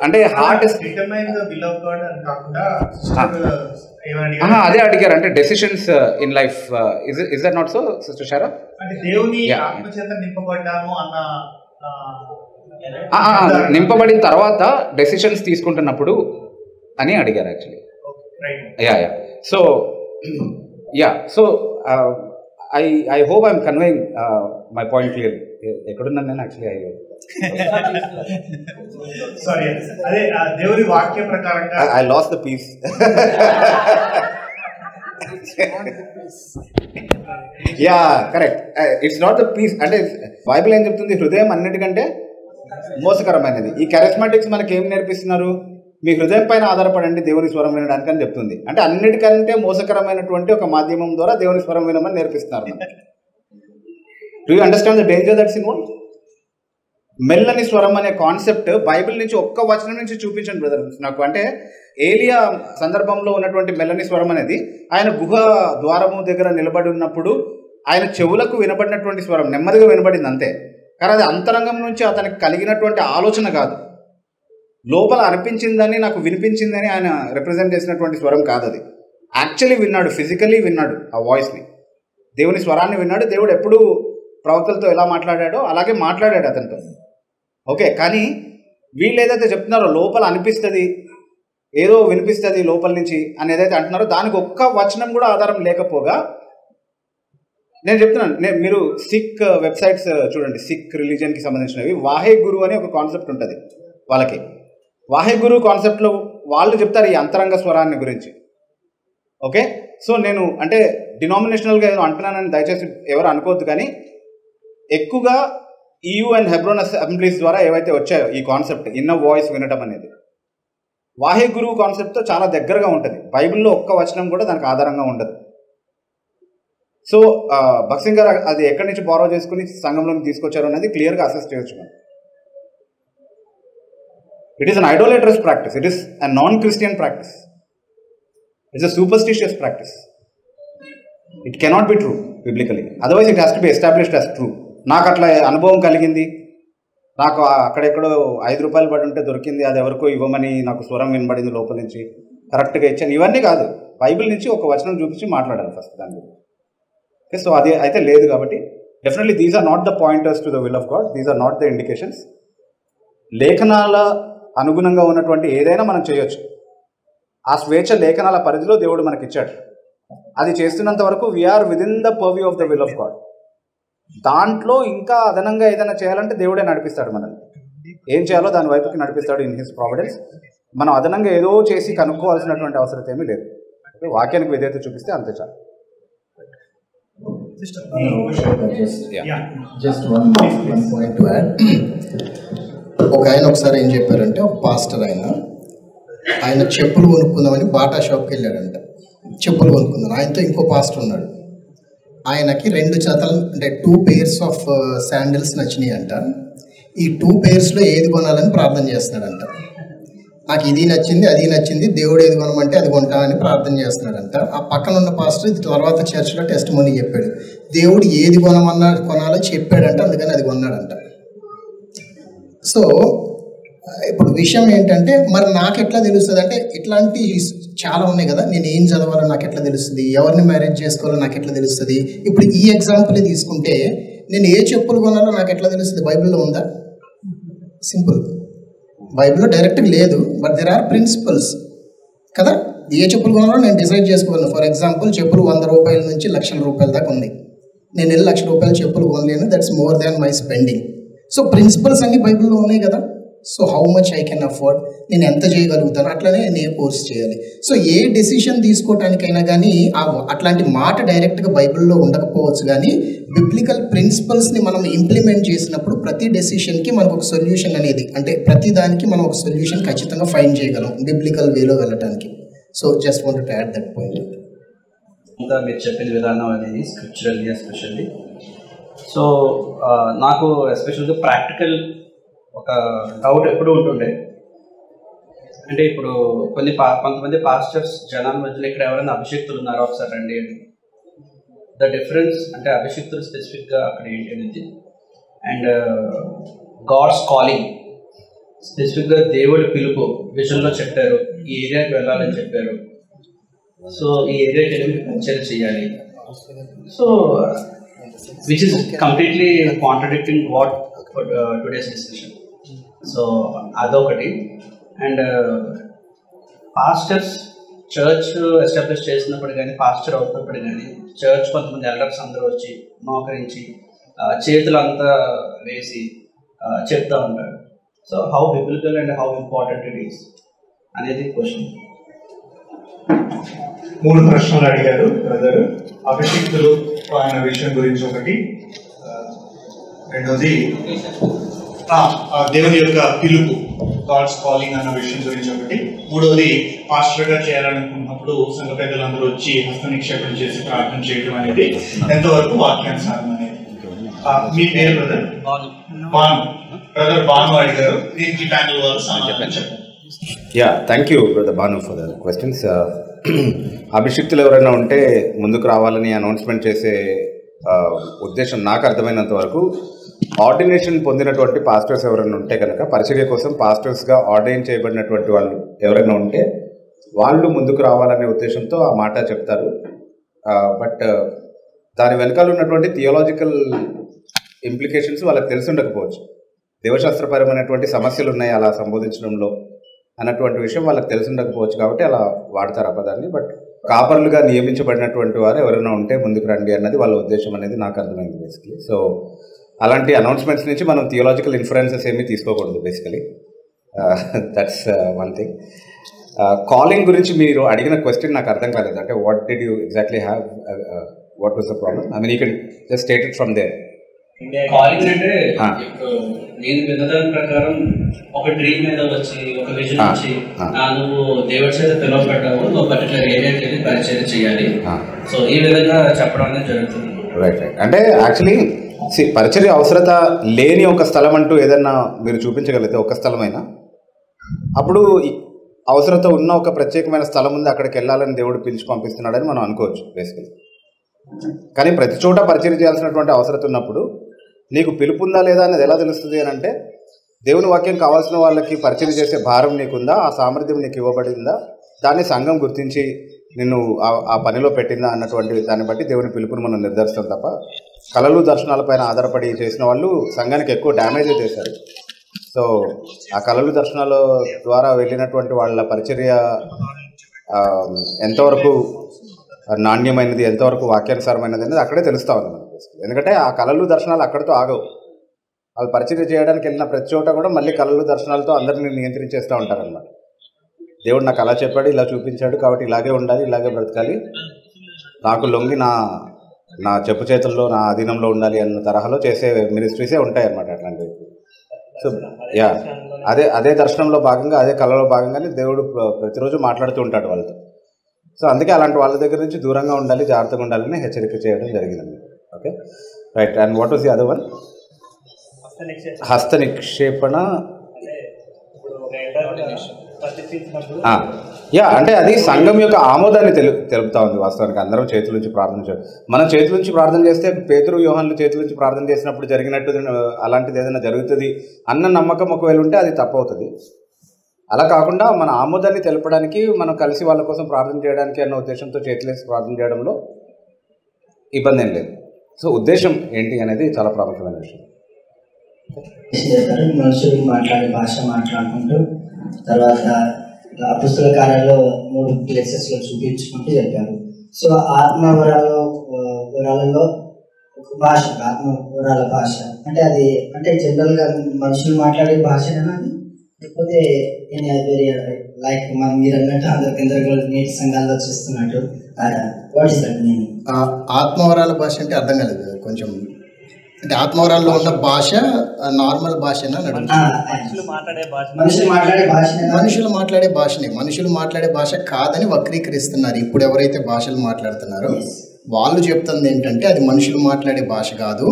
అంటే heart determine the will of God అని కాకుండా అదే అడిగారు, అంటే decisions in life is that not so sister షారా? అంటే దేవుని ఆత్మచేత నింపబడ్డాను అన్న నింపబడిన తర్వాత డెసిషన్స్ తీసుకుంటున్నప్పుడు అని అడిగారు actually. So I hope I'm conveying my point clear. ఎక్కడున్నాను నేను యాక్చువల్లీ? సారీ, అదే దేవుని వాక్య ప్రకారంగా I lost the peace. Yeah correct, it's not the peace. అంటే బైబిల్ ఏం చెప్తుంది? హృదయం అన్నిటికంటే మోసకరమైనది. ఈ కరిస్మాటిక్స్ మనకి ఏం నేర్పిస్తున్నారు? మీ హృదయం పైన ఆధారపడండి దేవుని స్వరం వినడానికి అని చెప్తుంది. అంటే అన్నిటికంటే మోసకరమైనటువంటి ఒక మాధ్యమం ద్వారా దేవుని స్వరం వినమని నేర్పిస్తున్నారు. Do you understand the danger that's involved? మెల్లని స్వరం అనే కాన్సెప్ట్ బైబిల్ నుంచి ఒక్క వచనం నుంచి చూపించండి బ్రదర్ నాకు. అంటే ఏలియా సందర్భంలో ఉన్నటువంటి మెల్లని స్వరం అనేది ఆయన గుహ ద్వారము దగ్గర నిలబడి ఉన్నప్పుడు ఆయన చెవులకు వినబడినటువంటి స్వరం, నెమ్మదిగా వినబడింది అంతే. కానీ అది అంతరంగం నుంచి అతనికి కలిగినటువంటి ఆలోచన కాదు, లోపల అనిపించిందని నాకు వినిపించిందని ఆయన రిప్రజెంట్ చేసినటువంటి స్వరం కాదు అది. యాక్చువల్లీ విన్నాడు, ఫిజికలీ విన్నాడు ఆ వాయిస్ని, దేవుని స్వరాన్ని విన్నాడు. దేవుడు ఎప్పుడు ప్రవక్తలతో ఎలా మాట్లాడాడో అలాగే మాట్లాడాడు అతనితో. ఓకే, కానీ వీళ్ళు ఏదైతే చెప్తున్నారో లోపల అనిపిస్తుంది, ఏదో వినిపిస్తుంది లోపల నుంచి అని ఏదైతే అంటున్నారో దానికి ఒక్క వచనం కూడా ఆధారం లేకపోగా, నేను చెప్తున్నాను, మీరు సిక్ వెబ్సైట్స్ చూడండి, సిక్ రిలీజియన్కి సంబంధించినవి. వాహే గురు అని ఒక కాన్సెప్ట్ ఉంటుంది వాళ్ళకి. వాహే గురు కాన్సెప్ట్లో వాళ్ళు చెప్తారు ఈ అంతరంగ స్వరాన్ని గురించి. ఓకే, సో నేను అంటే డినామినేషనల్గా ఏదో అంటున్నానని దయచేసి ఎవరు అనుకోవద్దు, కానీ ఎక్కువగా EU అండ్ హెబ్రోన్ అసెంబ్లీస్ ద్వారా ఏవైతే వచ్చాయో ఈ కాన్సెప్ట్ ఇన్నర్ వాయిస్ వినటం అనేది వాహే గురు కాన్సెప్ట్తో చాలా దగ్గరగా ఉంటుంది. బైబిల్లో ఒక్క వచనం కూడా దానికి ఆధారంగా ఉండదు. సో భక్సింగ్ గారు అది ఎక్కడి నుంచి బారో చేసుకుని సంఘంలోకి తీసుకొచ్చారు అనేది క్లియర్గా అసెస్ చేయొచ్చు మనం. It is an idolatrous practice, it is a non Christian practice, it's a superstitious practice. It cannot be true biblically, otherwise it has to be established as true. నాకు అట్లా అనుభవం కలిగింది, నాకు అక్కడెక్కడో 5 రూపాయలు పడి ఉంటే దొరికింది, అది ఎవరికో ఇవ్వమని నాకు స్వరం వినబడింది లోపల నుంచి, కరెక్ట్గా ఇచ్చాను, ఇవన్నీ కాదు. బైబిల్ నుంచి ఒక వచనం చూపించి మాట్లాడాలి ఫస్ట్ దాని గురించి. ఓకే, సో అది అయితే లేదు. కాబట్టి definitely these are not the pointers to the will of God, these are not the indications. లేఖనాల అనుగుణంగా ఉన్నటువంటి ఏదైనా మనం చేయొచ్చు. ఆ స్వేచ్ఛ లేఖనాల పరిధిలో దేవుడు మనకి ఇచ్చాడు. అది చేస్తున్నంత వరకు we are within the purview of the will of God. దాంట్లో ఇంకా అదనంగా ఏదైనా చేయాలంటే దేవుడే నడిపిస్తాడు మనల్ని. ఏం చేయాలో దాని వైపుకి నడిపిస్తాడు ఇన్ హిస్ ప్రావిడెన్స్. మనం అదనంగా ఏదో చేసి కనుక్కోవాల్సినటువంటి అవసరం ఏమీ లేదు. వాక్యానికి విధేయత చూపిస్తే అంతే చాలు. Just one point to add. ఒక ఆయన ఒకసారి ఏం చెప్పారంటే, ఒక పాస్టర్ ఆయన చెప్పులు కొనుక్కుందామని బాటా షాప్కి వెళ్ళాడంట. చెప్పులు కొనుక్కుందాం. ఆయనతో ఇంకో పాస్టర్ ఉన్నాడు. ఆయనకి 2 జతలు అంటే 2 pairs ఆఫ్ శాండిల్స్ నచ్చినాయి అంట. ఈ 2 pairsలో ఏది కొనాలని ప్రార్థన చేస్తున్నాడంట. నాకు ఇది నచ్చింది, అది నచ్చింది, దేవుడు ఏది కొనమంటే అది కొంటామని ప్రార్థన చేస్తున్నాడంట. ఆ పక్కన ఉన్న పాస్టర్ ఇది తర్వాత చర్చ్లో టెస్టిమోనీ చెప్పాడు. దేవుడు ఏది కొనాలో చెప్పాడంట, అందుకని అది కొన్నాడంట. సో ఇప్పుడు విషయం ఏంటంటే, మరి నాకు ఎట్లా తెలుస్తుంది అంటే, ఇట్లాంటి చాలా ఉన్నాయి కదా, నేను ఏం చదవాలో నాకు ఎట్లా తెలుస్తుంది, ఎవరిని మ్యారేజ్ చేసుకోవాలో నాకు ఎట్లా తెలుస్తుంది. ఇప్పుడు ఈ ఎగ్జాంపుల్ తీసుకుంటే, నేను ఏ చెప్పులు కొనాలో నాకు ఎట్లా తెలుస్తుంది? బైబిల్లో ఉందా? సింపుల్, బైబిల్లో డైరెక్ట్గా లేదు, బట్ దెర్ ఆర్ ప్రిన్సిపల్స్ కదా. ఏ చెప్పులు కొనాలో నేను డిసైడ్ చేసుకోగలను. ఫర్ ఎగ్జాంపుల్, చెప్పులు 100 రూపాయల నుంచి లక్షల రూపాయల దాకా ఉంది. నేను వెళ్ళి 1,00,000 రూపాయల చెప్పులు కొనలేను, that's more than my spending. So principles అన్ని బైబిల్లో ఉన్నాయి కదా. So how much I can afford, నేను ఎంత చేయగలుగుతాను, అట్లనే నేను ఏ కోర్స్ చేయాలి. సో ఏ డెసిషన్ తీసుకోవటానికైనా కానీ అట్లాంటి మాట డైరెక్ట్గా బైబిల్లో ఉండకపోవచ్చు, కానీ బిబ్లికల్ ప్రిన్సిపల్స్ని మనం ఇంప్లిమెంట్ చేసినప్పుడు ప్రతి డెసిషన్కి మనకు ఒక సొల్యూషన్ అనేది, అంటే ప్రతి దానికి మనం ఒక సొల్యూషన్ ఖచ్చితంగా ఫైండ్ చేయగలం బిబ్లికల్ వేలో వెళ్ళటానికి. So just want to add that point. ఇంకా మీరు చెప్పిన విధానం అనేది స్క్రిప్చురల్లీ ఎస్పెషల్లీ. సో నాకు ఎస్పెషల్గా ప్రాక్టికల్ ఒక డౌట్ ఎప్పుడు ఉంటుండే. అంటే ఇప్పుడు కొంతమంది పాస్టర్స్ జనాల మధ్యలో ఇక్కడ ఎవరైనా అభిషక్తులు ఉన్నారో ఒకసారి రండి అని. ద డిఫరెన్స్ అంటే అభిషక్తులు స్పెసిఫిక్గా అక్కడ ఏంటి అనేది, అండ్ గాడ్స్ కాలింగ్ స్పెసిఫిక్గా దేవుడి పిలుపు విజన్లో చెప్పారు, ఈ ఏరియాకి వెళ్ళాలని చెప్పారు. సో ఈ ఏరియాకి వెళ్ళి పరిచయం చేయాలి. So which is completely contradicting what today's discussion. So అదొకటి. అండ్ పాస్టర్స్ చర్చ్ ఎస్టాబ్లిష్ చేసినప్పుడు కానీ, పాస్టర్ అవుతున్నప్పుడు కానీ, చర్చ్ కొంతమంది ఎల్డర్స్ అందరూ వచ్చి మోకరించి చేతులు అంతా వేసి చెప్తూ ఉంటారు. So how biblical and how important it is అనేది క్వశ్చన్. 3 ప్రశ్నలు అడిగారు బ్రదర్. అభిషిక్తులు అనే విషయం గురించి ఒకటి, రెండోది దేవుని యొక్క పిలుపు, గాడ్స్ కాలింగ్ అన్న విషయం గురించి ఒకటి, మూడోది పాస్టర్గా చేయాలనుకున్నప్పుడు సంఘ పెద్దలందరూ వచ్చి హస్త నిక్షేపం చేసి ప్రార్థన చేయడం అనేది ఎంతవరకు వాక్యానుసారం అనేది. మీ పేరు బ్రదర్? భాను. బ్రదర్ భాను అడిగారు, దీనికి ప్యానల్ వారు సమాధానం చెప్పారు. Thank you brother Bhanu for the questions. అభిషిక్తులు ఎవరైనా ఉంటే ముందుకు రావాలని అనౌన్స్మెంట్ చేసే ఉద్దేశం నాకు అర్థమైనంత వరకు, ఆర్డినేషన్ పొందినటువంటి పాస్టర్స్ ఎవరైనా ఉంటే కనుక, పరిచర్య కోసం పాస్టర్స్గా ఆర్డైన్ చేయబడినటువంటి వాళ్ళు ఎవరైనా ఉంటే వాళ్ళు ముందుకు రావాలనే ఉద్దేశంతో ఆ మాట చెప్తారు. బట్ దాని వెనకాల ఉన్నటువంటి థియోలాజికల్ ఇంప్లికేషన్స్ వాళ్ళకి తెలిసి ఉండకపోవచ్చు. దేవశాస్త్రపరమైనటువంటి సమస్యలు ఉన్నాయి అలా సంబోధించడంలో అన్నటువంటి విషయం వాళ్ళకి తెలిసి ఉండకపోవచ్చు, కాబట్టి అలా వాడతారు ఆ పదాన్ని. బట్ కాపర్లుగా నియమించబడినటువంటి వారు ఎవరైనా ఉంటే ముందుకు రండి అన్నది వాళ్ళ ఉద్దేశం అనేది నాకు అర్థమైంది బేసికలీ. సో అలాంటి అనౌన్స్మెంట్స్ నుంచి మనం థియోలాజికల్ ఇన్ఫ్లుయెన్సెస్ ఏమీ తీసుకోకూడదు basically. That's one thing. Calling గురించి మీరు అడిగిన క్వశ్చన్ నాకు అర్థం కాలేదు. అంటే what did you exactly have, what was the problem? I mean you can just state it from there. Calling అంటే ఇప్పుడు నేను విన్నదాని ప్రకారం ఒక డ్రీమ్ మీద వచ్చి, ఒక విజన్ వచ్చి, నువ్వు దేవుడి చేత పిలువబడ్డావు, నువ్వు పర్టికులర్ ఏరియాకి వెళ్ళి పరిచయం చేయాలి. సో ఈ విధంగా చెప్పడం అనేది జరుగుతుంది. రైట్. అంటే యాక్చువల్లీ పరిచర్య అవసరత లేని ఒక స్థలం అంటూ ఏదన్నా మీరు చూపించగలిగితే, ఒక స్థలమైనా, అప్పుడు అవసరత ఉన్న ఒక ప్రత్యేకమైన స్థలం ఉంది, అక్కడికి వెళ్ళాలని దేవుడు పిలిచి పంపిస్తున్నాడని మనం అనుకోవచ్చు బేసికలీ. కానీ ప్రతి చోట పరిచర్య చేయాల్సినటువంటి అవసరత ఉన్నప్పుడు నీకు పిలుపు ఉందా లేదా అనేది ఎలా తెలుస్తుంది అని అంటే, దేవుని వాక్యం కావాల్సిన వాళ్ళకి పరిచర్య చేసే భారం నీకుందా, ఆ సామర్థ్యం నీకు ఇవ్వబడిందా, దాన్ని సంఘం గుర్తించి నిన్ను ఆ పనిలో పెట్టిందా అన్నటువంటి దాన్ని బట్టి దేవుని పిలుపుని మనం నిర్ధారిస్తాం తప్ప, కళలు దర్శనాలపైన ఆధారపడి చేసిన వాళ్ళు సంఘానికి ఎక్కువ డ్యామేజ్ చేశారు. సో ఆ కళలు దర్శనాల ద్వారా వెళ్ళినటువంటి వాళ్ళ పరిచర్య ఎంతవరకు నాణ్యమైనది, ఎంతవరకు వాక్యానుసారమైనది అనేది అక్కడే తెలుస్తూ ఉంది మనకు. ఎందుకంటే ఆ కళలు దర్శనాలు అక్కడితో ఆగవు. వాళ్ళు పరిచర్య చేయడానికి వెళ్ళిన ప్రతి చోట కూడా మళ్ళీ కళలు దర్శనాలతో అందరినీ నియంత్రించేస్తూ ఉంటారన్నమాట. దేవుడు నాకు అలా చెప్పాడు, ఇలా చూపించాడు, కాబట్టి ఇలాగే ఉండాలి, ఇలాగే బ్రతకాలి, నాకు లొంగి నా చెప్పు చేతుల్లో నా అధీనంలో ఉండాలి అన్న తరహాలో చేసే మినిస్ట్రీసే ఉంటాయి అన్నమాట అట్లాంటివి. సో అదే దర్శనంలో భాగంగా, అదే కళలో భాగంగానే దేవుడు ప్రతిరోజు మాట్లాడుతూ ఉంటాడు వాళ్ళతో. సో అందుకే అలాంటి వాళ్ళ దగ్గర నుంచి దూరంగా ఉండాలి, జాగ్రత్తగా ఉండాలని హెచ్చరిక చేయడం జరిగిందండి. Okay, right. And what was the other one? హస్త నిక్షేపణ. అంటే అది సంఘం యొక్క ఆమోదాన్ని తెలుపుతా ఉంది వాస్తవానికి. అందరం చేతుల నుంచి ప్రార్థన చేయడం, మనం చేతుల నుంచి ప్రార్థన చేస్తే పేతురు యోహాన్లు చేతుల నుంచి ప్రార్థన చేసినప్పుడు జరిగినట్టు అలాంటిది ఏదైనా జరుగుతుంది అన్న నమ్మకం ఒకవేళ ఉంటే అది తప్పవుతుంది. అలా కాకుండా మన ఆమోదాన్ని తెలపడానికి, మనం కలిసి వాళ్ళ కోసం ప్రార్థన చేయడానికి అన్న ఉద్దేశంతో చేతులేసి ప్రార్థన చేయడంలో ఇబ్బంది ఏం లేదు. సో ఉద్దేశం ఏంటి అనేది చాలా ప్రాముఖ్యమైన విషయం. మనుషులు మాట్లాడే భాష మాట్లాడుకుంటూ, తర్వాత అపుస్తల కార్యాల్లో 3 ప్లేసెస్లో చూపించుకుంటూ చెప్పారు. సో ఆత్మ వరాలలో భాష, ఆత్మ వరాల భాష అంటే అది అంటే జనరల్గా మనుషులు మాట్లాడే భాషనేనా అది, లేకపోతే లైక్ మనం మీరు అన్నట్టు అందరికీ నేటి సంఘాల్లో చేస్తున్నట్టు వాట్ ఇస్ దట్ మీనింగ్? ఆత్మవరాల భాష అంటే అర్థం కాలేదు కొంచెం. అంటే ఆత్మవరాల్లో ఉన్న భాష నార్మల్ భాషనా? మనుషులు మాట్లాడే భాషనే. మనుషులు మాట్లాడే భాష కాదని వక్రీకరిస్తున్నారు ఇప్పుడు ఎవరైతే భాషలు మాట్లాడుతున్నారో వాళ్ళు. చెప్తుంది ఏంటంటే అది మనుషులు మాట్లాడే భాష కాదు,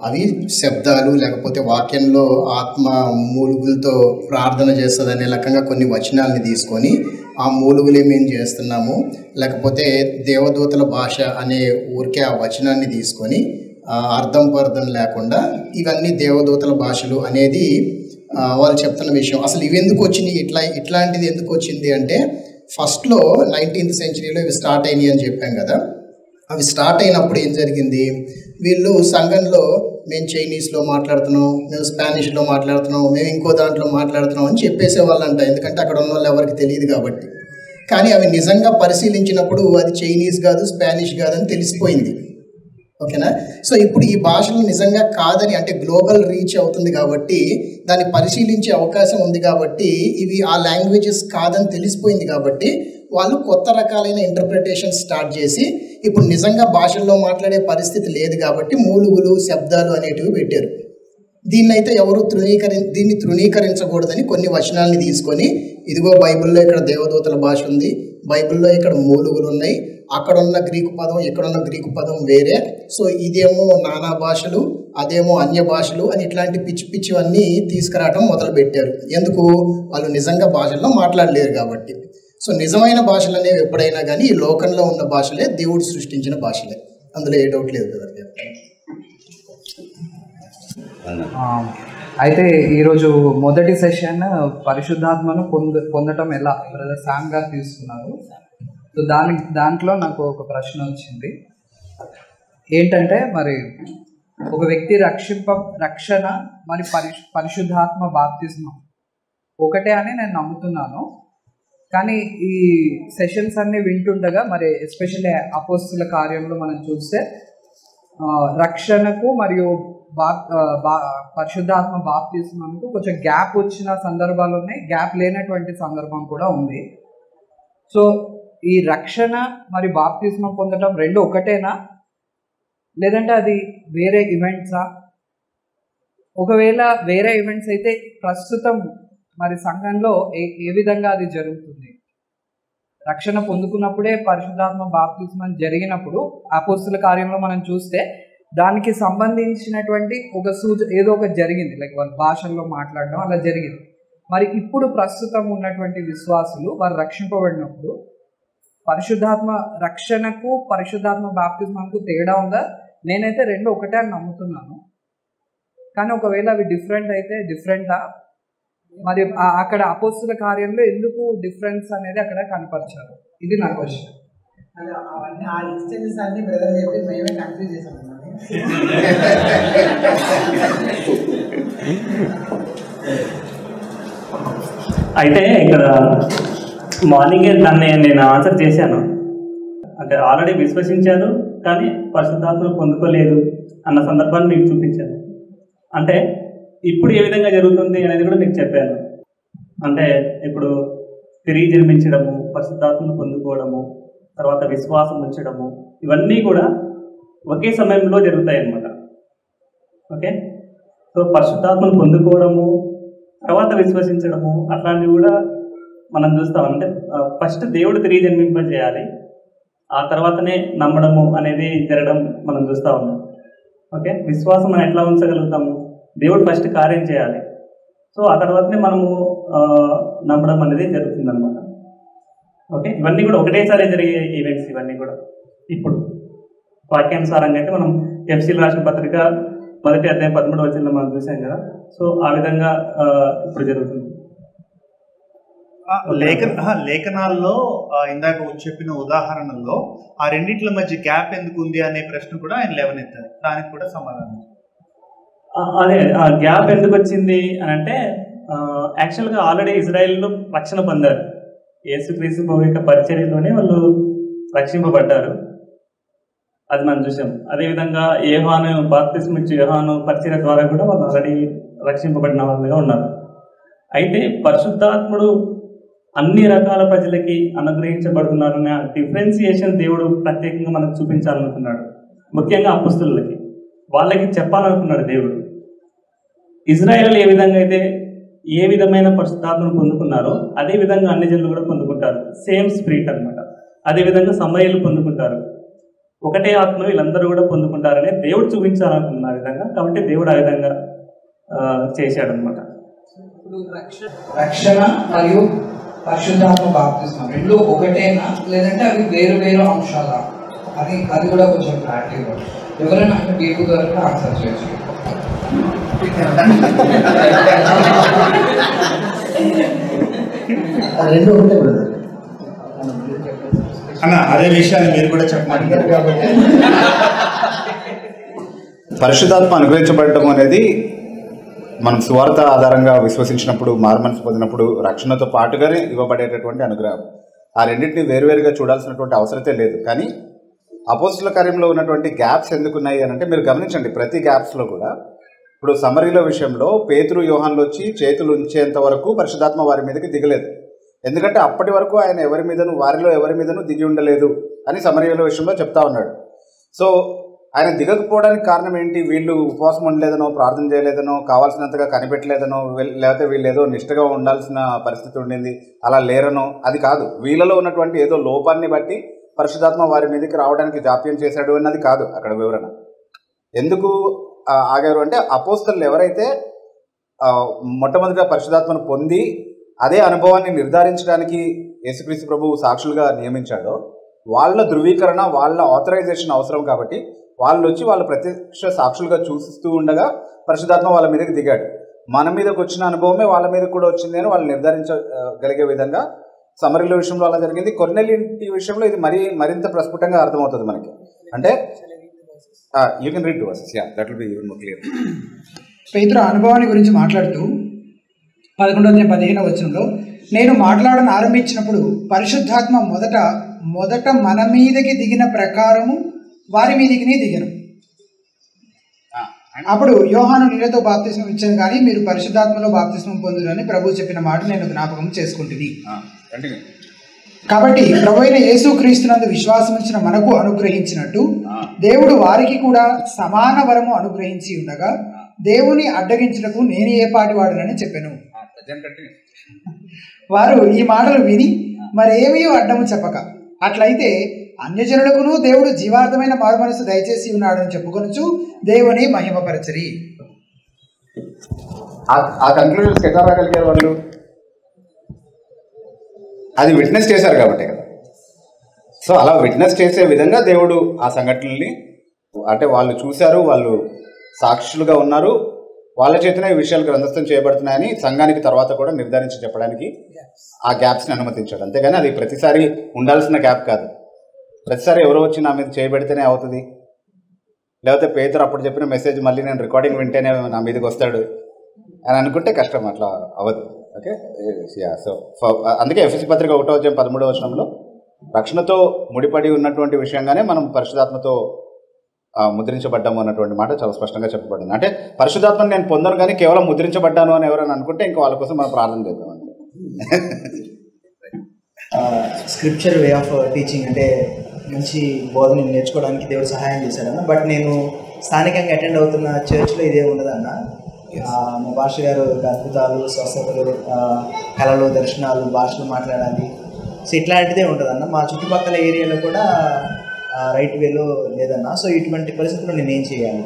అవి శబ్దాలు, లేకపోతే వాక్యంలో ఆత్మ మూలుగులతో ప్రార్థన చేస్తుంది అనే రకంగా కొన్ని వచనాలని తీసుకొని ఆ మూలుగులే మేము చేస్తున్నాము, లేకపోతే దేవదూతల భాష అనే ఊరికే ఆ వచనాన్ని తీసుకొని అర్థం పర్థం లేకుండా ఇవన్నీ దేవదూతల భాషలు అనేది వాళ్ళు చెప్తున్న విషయం. అసలు ఇవి ఎందుకు వచ్చినాయి, ఇట్లాంటిది ఎందుకు వచ్చింది అంటే, ఫస్ట్లో 19th సెంచరీలో ఇవి స్టార్ట్ అయినాయి అని చెప్పాం కదా. అవి స్టార్ట్ అయినప్పుడు ఏం జరిగింది, వీళ్ళు సంఘంలో మేము చైనీస్లో మాట్లాడుతున్నాం, మేము స్పానిష్లో మాట్లాడుతున్నాం, మేము ఇంకో దాంట్లో మాట్లాడుతున్నాం అని చెప్పేసేవాళ్ళంట. ఎందుకంటే అక్కడ ఉన్న వాళ్ళు ఎవరికి తెలియదు కాబట్టి. కానీ అవి నిజంగా పరిశీలించినప్పుడు అది చైనీస్ కాదు, స్పానిష్ కాదని తెలిసిపోయింది. ఓకేనా? సో ఇప్పుడు ఈ భాషలు నిజంగా కాదని, అంటే గ్లోబల్ రీచ్ అవుతుంది కాబట్టి, దాన్ని పరిశీలించే అవకాశం ఉంది కాబట్టి, ఇవి ఆ లాంగ్వేజెస్ కాదని తెలిసిపోయింది కాబట్టి వాళ్ళు కొత్త రకాలైన ఇంటర్ప్రిటేషన్ స్టార్ట్ చేసి, ఇప్పుడు నిజంగా భాషల్లో మాట్లాడే పరిస్థితి లేదు కాబట్టి మూలుగులు, శబ్దాలు అనేటివి పెట్టారు. దీన్నైతే ఎవరు దీన్ని తృణీకరించకూడదని కొన్ని వచనాలని తీసుకొని, ఇదిగో బైబిల్లో ఇక్కడ దేవదూతల భాష ఉంది, బైబిల్లో ఇక్కడ మూలుగులు ఉన్నాయి, అక్కడ ఉన్న గ్రీకు పదం ఇక్కడున్న గ్రీకు పదం వేరే, సో ఇదేమో నానా భాషలు, అదేమో అన్య భాషలు అని ఇట్లాంటి పిచ్చి పిచ్చివన్నీ తీసుకురావటం మొదలు పెట్టారు. ఎందుకు? వాళ్ళు నిజంగా భాషల్లో మాట్లాడలేరు కాబట్టి. సో నిజమైన భాషలు అనేవి ఎప్పుడైనా కానీ ఈ లోకంలో ఉన్న భాషలే, దేవుడు సృష్టించిన భాషలే, అందులో ఏ డౌట్ లేదు కదా. అయితే ఈరోజు మొదటి సెషన్ పరిశుద్ధాత్మను పొందటం ఎలా బ్రదర్ శామ్ గారు తీసుకున్నారు. సో దాంట్లో నాకు ఒక ప్రశ్న వచ్చింది. ఏంటంటే, మరి ఒక వ్యక్తి రక్షణ మరి పరిశుద్ధాత్మ బాప్తిస్మం ఒకటే అని నేను నమ్ముతున్నాను. కానీ ఈ సెషన్స్ అన్నీ వింటుండగా, మరి ఎస్పెషల్లీ అపోస్తుల కార్యంలో మనం చూస్తే రక్షణకు మరియు పరిశుద్ధాత్మ బాప్తిస్మంకు కొంచెం గ్యాప్ వచ్చిన సందర్భాలు ఉన్నాయి, గ్యాప్ లేనటువంటి సందర్భం కూడా ఉంది. సో ఈ రక్షణ మరి బాప్తిస్మం పొందడం రెండు ఒకటేనా, లేదంటే అది వేరే ఈవెంట్సా? ఒకవేళ వేరే ఈవెంట్స్ అయితే ప్రస్తుతం మరి సంఘంలో ఏ విధంగా అది జరుగుతుంది? రక్షణ పొందుకున్నప్పుడే పరిశుద్ధాత్మ బాప్తిస్మం జరిగినప్పుడు అపోస్తుల కార్యంలో మనం చూస్తే దానికి సంబంధించినటువంటి ఒక ఏదో ఒక జరిగింది, లైక్ వాళ్ళ భాషల్లో మాట్లాడడం అలా జరిగింది. మరి ఇప్పుడు ప్రస్తుతం ఉన్నటువంటి విశ్వాసులు వారు రక్షింపబడినప్పుడు పరిశుద్ధాత్మ రక్షణకు పరిశుద్ధాత్మ బాప్తిస్మంకు తేడా ఉందా? నేనైతే రెండు ఒకటే అని నమ్ముతున్నాను. కానీ ఒకవేళ అవి డిఫరెంట్ అయితే డిఫరెంటా? మరి అక్కడ అపోస్తుల కార్యంలో ఎందుకు డిఫరెన్స్ అనేది అక్కడ కనపరిచారు? ఇది నా క్వశ్చన్. అవన్నీ ఆ ఇన్స్టెన్సెస్ అన్ని బ్రదర్ చెప్పి మేమే కన్ఫ్యూజ్ చేసాం. అయితే ఇక్కడ మార్నింగే దాన్ని నేను ఆన్సర్ చేశాను. అంటే ఆల్రెడీ విశ్వసించారు కానీ పరిశుద్ధాత్మను పొందుకోలేదు అన్న సందర్భాన్ని మీకు చూపించాను. అంటే ఇప్పుడు ఏ విధంగా జరుగుతుంది అనేది కూడా మీకు చెప్పాను. అంటే ఇప్పుడు తిరిగి జన్మించడము, పరిశుద్ధాత్మను పొందుకోవడము, తర్వాత విశ్వాసం ఉంచడము, ఇవన్నీ కూడా ఒకే సమయంలో జరుగుతాయి అన్నమాట. ఓకే, సో పరిశుద్ధాత్మను పొందుకోవడము, తర్వాత విశ్వసించడము, అట్లాంటివి కూడా మనం చూస్తాం. అంటే ఫస్ట్ దేవుడు తిరిగి జన్మింపజేయాలి, ఆ తర్వాతనే నమ్మడము అనేది జరగడం మనం చూస్తూ ఉన్నాం. ఓకే, విశ్వాసం మనం ఎట్లా ఉంచగలుగుతాము? దేవుడు ఫస్ట్ కార్యం చేయాలి, సో ఆ తర్వాతనే మనము నమ్మడం అనేది జరుగుతుందన్నమాట. ఓకే, ఇవన్నీ కూడా ఒకటేసారి జరిగే ఈవెంట్స్ ఇవన్నీ కూడా. ఇప్పుడు వాక్యానుసారంగా అయితే మనం ఎఫ్సీలు రాసిన పత్రిక 1వ అధ్యాయం 13వ వచనంలో మనం చూసాం కదా. సో ఆ విధంగా ఇప్పుడు జరుగుతుంది. లేఖనాల్లో ఇందాక చెప్పిన ఉదాహరణల్లో ఆ రెండిట్ల మధ్య గ్యాప్ ఎందుకు ఉంది అనే ప్రశ్న కూడా ఆయన లేవనెత్తారు. దానికి కూడా సమాధానం అదే ఆ గ్యాప్ ఎందుకు వచ్చింది అని అంటే, యాక్చువల్గా ఆల్రెడీ ఇజ్రాయెల్లో రక్షణ పొందారు. యేసుక్రీస్తు ప్రభు యొక్క పరిచర్యలోనే వాళ్ళు రక్షింపబడ్డారు, అది మనం చూసాం. అదేవిధంగా యోహాను బాప్తిస్మం ఇచ్చే యోహాను పరిచర్య ద్వారా కూడా వాళ్ళు ఆల్రెడీ రక్షింపబడిన వాళ్ళుగా ఉన్నారు. అయితే పరిశుద్ధాత్ముడు అన్ని రకాల ప్రజలకి అనుగ్రహించబడుతున్నారనే డిఫరెన్సియేషన్ దేవుడు ప్రత్యేకంగా మనకు చూపించాలనుకున్నాడు. ముఖ్యంగా అపొస్తలులకి వాళ్ళకి చెప్పాలనుకున్నాడు దేవుడు. ఇజ్రాయేల్ ఏ విధంగా అయితే ఏ విధమైన పరిశుద్ధాత్మను పొందుకున్నారో అదే విధంగా అన్ని జనులు కూడా పొందుకుంటారు. సేమ్ స్పిరిట్ అనమాట. అదేవిధంగా సమరయులు పొందుకుంటారు. ఒకటే ఆత్మ వీళ్ళందరూ కూడా పొందుకుంటారని దేవుడు చూపించాలనుకున్న ఆ విధంగా. కాబట్టి దేవుడు ఆ విధంగా చేశాడనమాట. రక్షణ మరియు పరిశుద్ధాత్మ బాప్తిస్మం రెండు ఒకటేనా, లేదంటే అవి వేరు వేరు అంశాలా? అది కూడా కొంచెం క్లారిటీగా ఎవరైనా అంటే డీపు గారు ఆన్సర్ చేయొచ్చు. రెండు ఒకటే బ్రదర్. అన్న అదే విషయాన్ని మీరు కూడా చెప్పమంటారు కాబట్టి పరిశుద్ధాత్మ అనుగ్రహించబడటం అనేది మనం సువార్త ఆధారంగా విశ్వసించినప్పుడు మారుమనసు పొందినప్పుడు రక్షణతో పాటుగానే ఇవ్వబడేటటువంటి అనుగ్రహం. ఆ రెండింటిని వేరువేరుగా చూడాల్సినటువంటి అవసరతే లేదు. కానీ అపోస్తుల కార్యంలో ఉన్నటువంటి గ్యాప్స్ ఎందుకున్నాయి అని అంటే మీరు గమనించండి, ప్రతి గ్యాప్స్లో కూడా ఇప్పుడు సమరీల విషయంలో పేతురు యోహాన్లు వచ్చి చేతులు ఉంచేంత వరకు పరిశుద్ధాత్మ వారి మీదకి దిగలేదు. ఎందుకంటే అప్పటి వరకు ఆయన ఎవరి మీదను వారిలో ఎవరి మీదను దిగి ఉండలేదు అని సమరీల విషయంలో చెప్తా ఉన్నాడు. సో ఆయన దిగకపోవడానికి కారణం ఏంటి? వీళ్ళు ఉపవాసం ఉండలేదనో, ప్రార్థన చేయలేదనో, కావాల్సినంతగా కనిపెట్టలేదనో, లేకపోతే వీళ్ళు ఏదో నిష్ఠగా ఉండాల్సిన పరిస్థితి ఉండింది, అలా లేరనో, అది కాదు. వీళ్ళలో ఉన్నటువంటి ఏదో లోపాన్ని బట్టి పరిశుద్ధాత్మ వారి మీదకి రావడానికి జాప్యం చేశాడు అన్నది కాదు అక్కడ వివరణ. ఎందుకు ఆగారు అంటే అపోస్తలులు ఎవరైతే మొట్టమొదటిగా పరిశుద్ధాత్మను పొంది అదే అనుభవాన్ని నిర్ధారించడానికి యేసుక్రీస్తు ప్రభువు సాక్షులుగా నియమించాడో వాళ్ళ ధృవీకరణ, వాళ్ళ ఆథరైజేషన్ అవసరం. కాబట్టి వాళ్ళు వచ్చి వాళ్ళ ప్రత్యక్ష సాక్షులుగా చూస్తూ ఉండగా పరిశుద్ధాత్మ వాళ్ళ మీదకి దిగాడు. మన మీదకి వచ్చిన అనుభవమే వాళ్ళ మీద కూడా వచ్చింది అని వాళ్ళు నిర్ధారించగలిగే విధంగా సమరీల విషయంలో అలా జరిగింది. కొర్నేలియుని విషయంలో ఇది మరింత ప్రస్ఫుటంగా అర్థమవుతుంది మనకి. అంటే you can read to us. Yeah, that will be even more clear. పేతురు అనుభవాన్ని గురించి మాట్లాడుతూ 11-15 వచనంలో, నేను మాట్లాడను ఆరంభించినప్పుడు పరిశుద్ధాత్మ మొదట మన మీదకి దిగిన ప్రకారము వారి మీదికి దిగను. అప్పుడు యోహాను నీళ్ళతో బాప్తిస్మం ఇచ్చాను, కానీ మీరు పరిశుద్ధాత్మలో బాప్తిస్మం పొందురని ప్రభు చెప్పిన మాట నేను జ్ఞాపకం చేసుకుంటుంది. కాబట్టి ప్రభు అయిన యేసుక్రీస్తునందు విశ్వాసం ఇచ్చిన మనకు అనుగ్రహించినట్టు దేవుడు వారికి కూడా సమాన వరము అనుగ్రహించి ఉండగా దేవుని అడ్డగించుటకు నేను ఏ పాటి వాడునని చెప్పాను. వారు ఈ మాటలు విని మరేమీ అడ్డము చెప్పక, అట్లయితే అన్యజనులకును దేవుడు జీవార్థమైన మారుమనసు దయచేసి ఉన్నాడని చెప్పుకొనుచు దేవుని మహిమపరచరి. ఆ కన్క్లూజన్స్ ఎట్లా రాగలిగారు వాళ్ళు? అది విట్నెస్ చేశారు కాబట్టి కదా. సో అలా విట్నెస్ చేసే విధంగా దేవుడు ఆ సంఘటనల్ని, అంటే వాళ్ళు చూశారు, వాళ్ళు సాక్షులుగా ఉన్నారు, వాళ్ళ చేతనే ఈ విషయాలు గ్రంథస్థం చేయబడుతున్నాయని సంఘానికి తర్వాత కూడా నిర్ధారించి చెప్పడానికి ఆ గ్యాప్స్ని అనుమతించాడు. అంతేగాని అది ప్రతిసారి ఉండాల్సిన గ్యాప్ కాదు. ప్రతిసారి ఎవరో వచ్చి నా మీద చేయబడితేనే అవుతుంది, లేకపోతే పేతురు అప్పుడు చెప్పిన మెసేజ్ మళ్ళీ నేను రికార్డింగ్ వింటేనే నా మీదకి వస్తాడు అని అనుకుంటే కష్టం, అట్లా అవ్వదు. ఓకే, సో అందుకే ఎఫెసీ పత్రిక 1:13 రక్షణతో ముడిపడి ఉన్నటువంటి విషయంగానే మనం పరిశుధాత్మతో ముద్రించబడ్డాము అన్నటువంటి మాట చాలా స్పష్టంగా చెప్పబడింది. అంటే పరిశుధాత్మను నేను పొందను కానీ కేవలం ముద్రించబడ్డాను అని ఎవరైనా అనుకుంటే ఇంకా వాళ్ళ కోసం మనం ప్రార్థన చేద్దాం. స్క్రిప్చర్ వే ఆఫ్ టీచింగ్ అంటే మంచి బోధన నేర్చుకోవడానికి దేవుడు సహాయం చేశాడన్న. బట్ నేను స్థానికంగా అటెండ్ అవుతున్న చర్చ్లో ఇదే ఉండదన్న. మా భాష గారు అద్భుతాలు, స్వస్థతలు, కళలు, దర్శనాలు, భాషలు మాట్లాడాలి, సో ఇట్లాంటిదే ఉంటుందన్న. మా చుట్టుపక్కల ఏరియాలో కూడా రైట్ వేలో లేదన్న. సో ఇటువంటి పరిస్థితుల్లో నేను ఏం చేయాలి?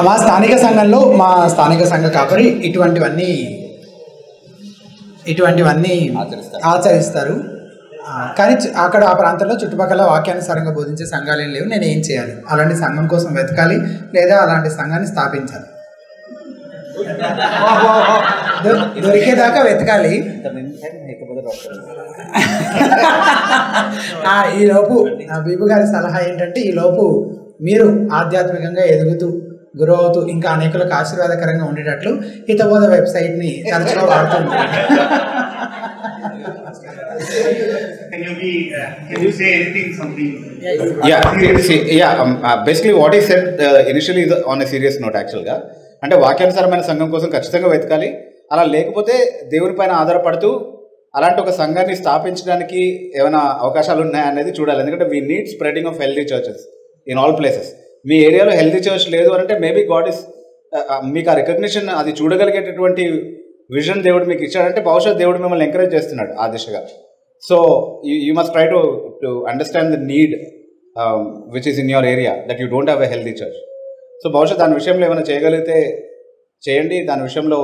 మా స్థానిక సంఘంలో మా స్థానిక సంఘ కాపరి ఇటువంటివన్నీ ఆచరిస్తారు. కానీ అక్కడ ఆ ప్రాంతంలో చుట్టుపక్కల వాక్యానుసారంగా బోధించే సంఘాలు ఏం లేవు. నేను ఏం చేయాలి? అలాంటి సంఘం కోసం వెతకాలి, లేదా అలాంటి సంఘాన్ని స్థాపించాలి. దొరికేదాకా వెతకాలి. ఈలోపు బీబు గారి సలహా ఏంటంటే, ఈలోపు మీరు ఆధ్యాత్మికంగా ఎదుగుతూ గురు అవుతూ ఇంకా అనేకులకు ఆశీర్వాదకరంగా ఉండేటట్లు హితబోధ వెబ్సైట్ని తరచుగా వాడుతుంటారు. Basically what he said initially is on a serious note actually. అంటే వాక్యానుసారమైన సంఘం కోసం ఖచ్చితంగా వెతకాలి. అలా లేకపోతే దేవుని పైన ఆధారపడుతూ అలాంటి ఒక సంఘాన్ని స్థాపించడానికి ఏమైనా అవకాశాలు ఉన్నాయా అనేది చూడాలి. ఎందుకంటే we need spreading of healthy churches in all places. మీ ఏరియాలో హెల్దీ చర్చ్ లేదు అంటే మేబీ గాడ్ ఇస్ మీకు ఆ రికగ్నిషన్, అది చూడగలిగేటటువంటి విజన్ దేవుడు మీకు ఇచ్చాడంటే బహుశా దేవుడు మిమ్మల్ని ఎంకరేజ్ చేస్తున్నాడు ఆ దిశగా. So you must try to understand the need which is in your area that you don't have a healthy church. So బహుశా దాని విషయంలో ఏమైనా చేయగలిగితే చేయండి. దాని విషయంలో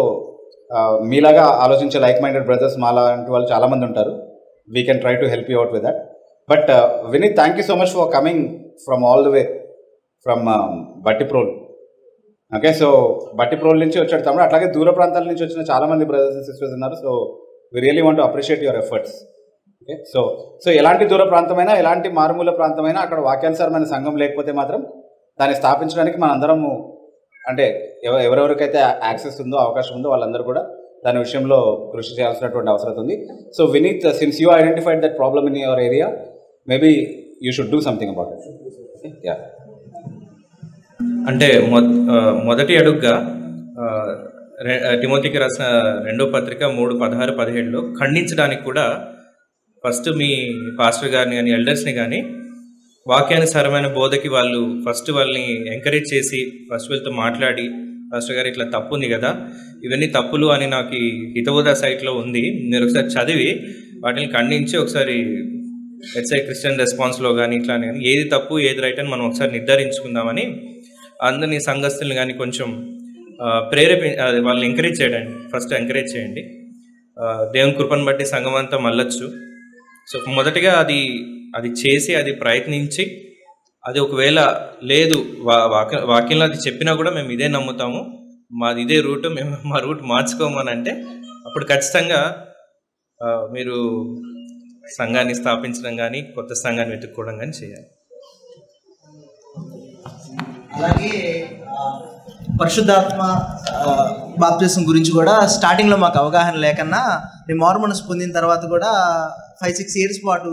మీలాగా ఆలోచించే లైక్ మైండెడ్ బ్రదర్స్ మాలాంటి వాళ్ళు చాలామంది ఉంటారు. We can try to help you out with that. But Vineeth, thank you so much for coming from all the way from Bhattiprolu. Okay, so Bhattiprolu నుంచి వచ్చాడు తమ్ముడు. అట్లాగే దూర ప్రాంతాల నుంచి వచ్చిన చాలామంది బ్రదర్స్ అండ్ సిస్టర్స్ ఉన్నారు. So we really want to appreciate your efforts. Okay, so ఎలాంటి దూర ప్రాంతమైనా ఎలాంటి మారుమూల ప్రాంతమైనా అక్కడ వాక్యానుసారమైన సంఘం లేకపోతే మాత్రం దాన్ని స్థాపించడానికి మనందరము అంటే ఎవరెవరికైతే యాక్సెస్ ఉందో అవకాశం ఉందో వాళ్ళందరూ కూడా దాని విషయంలో కృషి చేయాల్సినటువంటి అవసరం ఉంది. So Vineet, since you identified that problem in your area, maybe you should do something about it. Yeah, అంటే మొదటి అడుగుగా తిమోతికి రాసిన 2వ పత్రిక 3:16-17లో ఖండించడానికి కూడా ఫస్ట్ మీ పాస్టర్ గారిని కానీ ఎల్డర్స్ని కానీ వాక్యానుసారమైన బోధకి వాళ్ళు ఫస్ట్ వాళ్ళని ఎంకరేజ్ చేసి ఫస్ట్ వీళ్ళతో మాట్లాడి, పాస్టర్ గారు ఇట్లా తప్పు ఉంది కదా, ఇవన్నీ తప్పులు అని నాకు హితబోధ సైట్లో ఉంది, మీరు ఒకసారి చదివి వాటిని ఖండించి ఒకసారి ఎట్సై క్రిస్టియన్ రెస్పాన్స్లో కానీ ఇట్లా కానీ ఏది తప్పు ఏది రైట్ అని మనం ఒకసారి నిర్ధారించుకుందామని అందరినీ సంఘస్థుల్ని కానీ కొంచెం వాళ్ళని ఎంకరేజ్ చేయడానికి ఫస్ట్ ఎంకరేజ్ చేయండి. దేవుని కృపను బట్టి సంఘం అంతా మళ్ళొచ్చు. సో మొదటిగా అది చేసి అది ప్రయత్నించి అది ఒకవేళ లేదు వాక్యంలో అది చెప్పినా కూడా మేము ఇదే నమ్ముతాము, మాది ఇదే రూటు, మేము మా రూట్ మార్చుకోమని అంటే అప్పుడు ఖచ్చితంగా మీరు సంఘాన్ని స్థాపించడం కానీ కొత్త సంఘాన్ని వెతుక్కోవడం కానీ చేయాలి. అలాగే పరిశుద్ధాత్మ బాప్తిజం గురించి కూడా స్టార్టింగ్లో మాకు అవగాహన లేకన్నా నేను మారు మనసు పొందిన తర్వాత కూడా 5-6 years పాటు